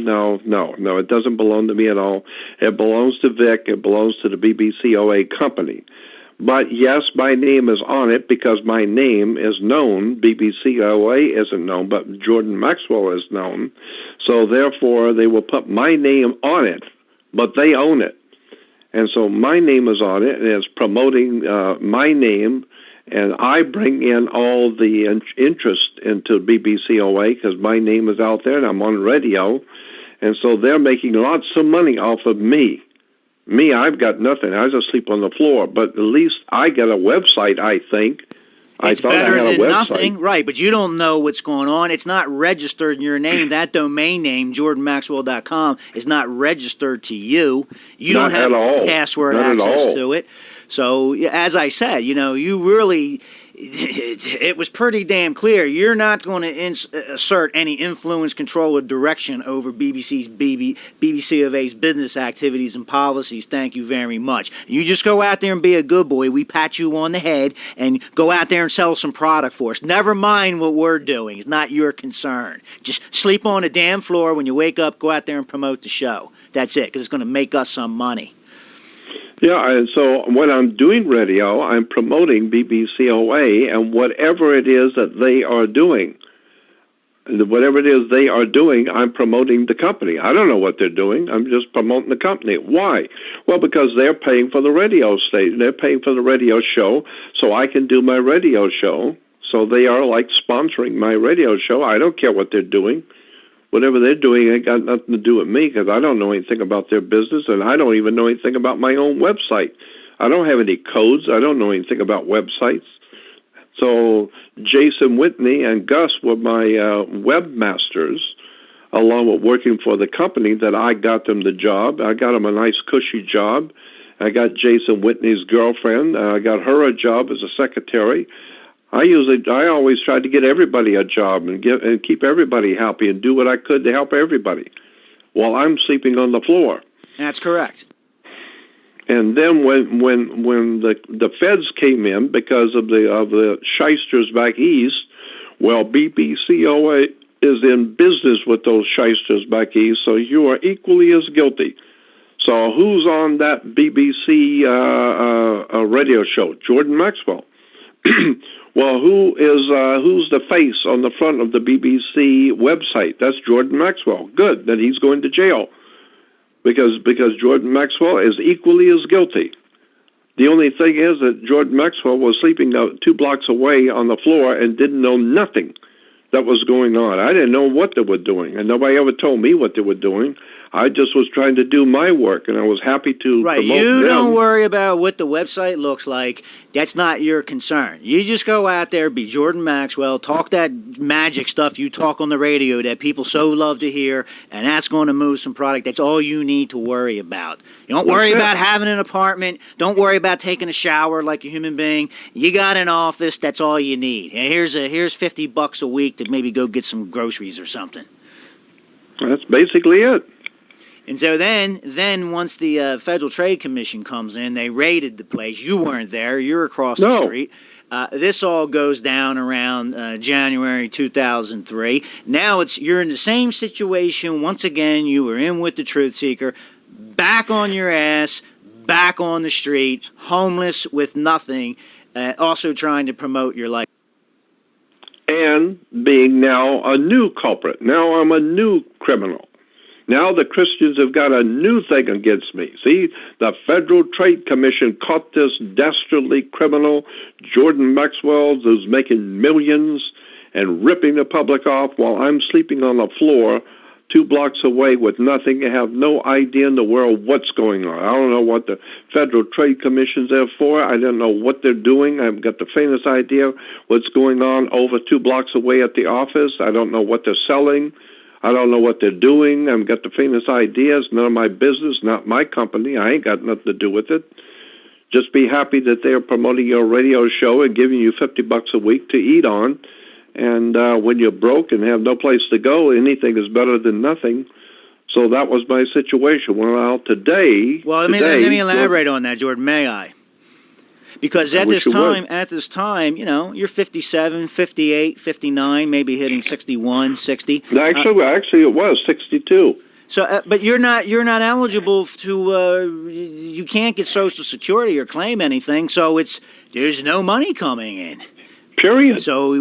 it doesn't belong to me at all. It belongs to Vic. It belongs to the BBCOA company. But yes, my name is on it because my name is known. BBCOA isn't known, but Jordan Maxwell is known. So therefore, they will put my name on it, but they own it. And so my name is on it, and it's promoting my name, and I bring in all the interest into BBCOA because my name is out there, and I'm on radio. And so they're making lots of money off of me. Me, I've got nothing. I just sleep on the floor. But at least I get a website, I think. It's better than nothing, right, but you don't know what's going on. It's not registered in your name. That domain name, jordanmaxwell.com, is not registered to you. You don't have password access to it. So, as I said, you really... It was pretty damn clear. You're not going to assert any influence, control, or direction over BBC of A's business activities and policies. Thank you very much. You just go out there and be a good boy. We pat you on the head and go out there and sell some product for us. Never mind what we're doing. It's not your concern. Just sleep on the damn floor. When you wake up, go out there and promote the show. That's it, because it's going to make us some money. Yeah, and so when I'm doing radio, I'm promoting BBCOA and whatever it is that they are doing. Whatever it is they are doing, I'm promoting the company. I don't know what they're doing. I'm just promoting the company. Why? Well, because they're paying for the radio station. They're paying for the radio show so I can do my radio show. So they are like sponsoring my radio show. I don't care what they're doing. Whatever they're doing ain't got nothing to do with me because I don't know anything about their business, and I don't even know anything about my own website. I don't have any codes. I don't know anything about websites. So Jason Whitney and Gus were my webmasters, along with working for the company that I got them the job. I got them a nice, cushy job. I got Jason Whitney's girlfriend. I got her a job as a secretary. I always tried to get everybody a job and keep everybody happy and do what I could to help everybody while I'm sleeping on the floor. That's correct. And then when the feds came in because of the shysters back east, well, BBCOA is in business with those shysters back east, so you are equally as guilty. So who's on that BBC radio show? Jordan Maxwell. Well, who's the face on the front of the BBC website? That's Jordan Maxwell. Good, then he's going to jail because Jordan Maxwell is equally as guilty. The only thing is that Jordan Maxwell was sleeping 2 blocks away on the floor and didn't know nothing that was going on. I didn't know what they were doing, and nobody ever told me what they were doing. I just was trying to do my work, and I was happy to promote them. You don't worry about what the website looks like. That's not your concern. You just go out there, be Jordan Maxwell, talk that magic stuff you talk on the radio that people so love to hear, and that's going to move some product. That's all you need to worry about. You don't worry about having an apartment. Don't worry about taking a shower like a human being. You got an office. That's all you need. And here's $50 a week to maybe go get some groceries or something. That's basically it. And so then once the Federal Trade Commission comes in, they raided the place. You weren't there. You're across the street. This all goes down around January 2003. Now you're in the same situation. Once again, you were in with the Truth Seeker, back on your ass, back on the street, homeless with nothing, also trying to promote your life. And being now a new culprit. Now I'm a new criminal. Now the Christians have got a new thing against me. See, the Federal Trade Commission caught this dastardly criminal, Jordan Maxwell, who's making millions and ripping the public off while I'm sleeping on the floor 2 blocks away with nothing. I have no idea in the world what's going on. I don't know what the Federal Trade Commission's there for. I don't know what they're doing. I've got the faintest idea what's going on over 2 blocks away at the office. I don't know what they're selling. I don't know what they're doing. I've got the faintest ideas. None of my business, not my company. I ain't got nothing to do with it. Just be happy that they're promoting your radio show and giving you $50 a week to eat on. And when you're broke and have no place to go, anything is better than nothing. So that was my situation. Well, today... Well, let me elaborate on that, Jordan, may I? Because at this time, you're 57, 58, 59, maybe hitting 61, 60. Actually, it was 62. So, but you're not eligible to. You can't get Social Security or claim anything. So there's no money coming in. Period. So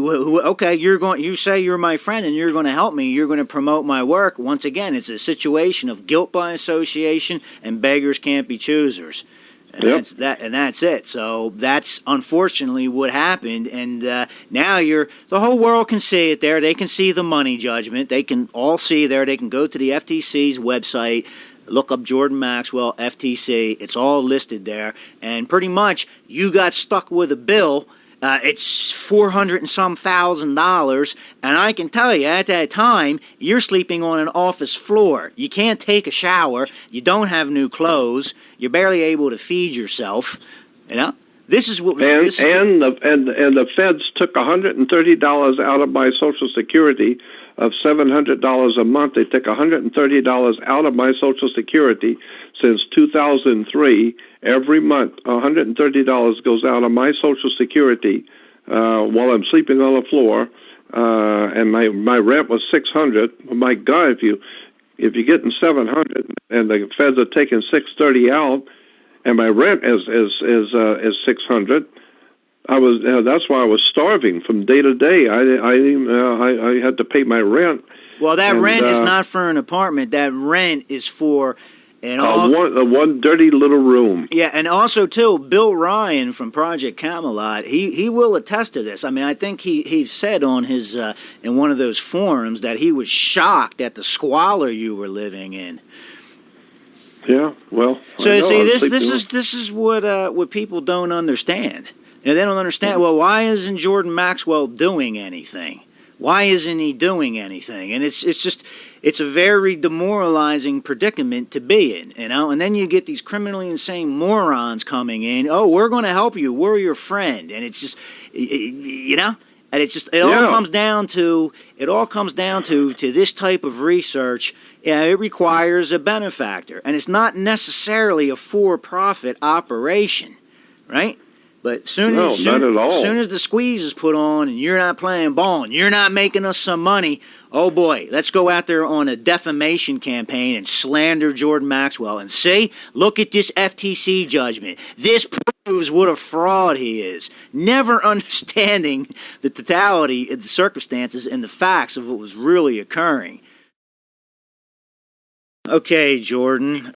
okay, you say you're my friend and you're going to help me. You're going to promote my work. Once again, it's a situation of guilt by association, and beggars can't be choosers. And that's it. So that's unfortunately what happened. And now the whole world can see it there. They can see the money judgment. They can all see there. They can go to the FTC's website, look up Jordan Maxwell, FTC. It's all listed there. And pretty much you got stuck with a bill. It's $400 and some thousand, and I can tell you at that time you're sleeping on an office floor. You can't take a shower. You don't have new clothes. You're barely able to feed yourself. You know, this is what. And the feds took $130 out of my Social Security of $700 a month. They took $130 out of my Social Security since 2003. Every month, $130 goes out of my Social Security while I'm sleeping on the floor, and my rent was $600. Oh my God, if you're getting $700 and the feds are taking $630 out, and my rent is $600, that's why I was starving from day to day. I had to pay my rent. Well, that rent is not for an apartment. That rent is for one dirty little room. Yeah, and also too, Bill Ryan from Project Camelot, he will attest to this. I mean, I think he said on his in one of those forums that he was shocked at the squalor you were living in. Yeah, well. So see, this is what people don't understand. They don't understand. Well, why isn't Jordan Maxwell doing anything? Why isn't he doing anything? And it's a very demoralizing predicament to be in, you know. And then you get these criminally insane morons coming in. Oh, we're going to help you. We're your friend. And it's just, you know, and it all comes down to this type of research. Yeah, it requires a benefactor, and it's not necessarily a for-profit operation, right? But not at all. As soon as the squeeze is put on and you're not playing ball and you're not making us some money, oh boy, let's go out there on a defamation campaign and slander Jordan Maxwell. And see, look at this FTC judgment. This proves what a fraud he is. Never understanding the totality of the circumstances and the facts of what was really occurring. Okay, Jordan.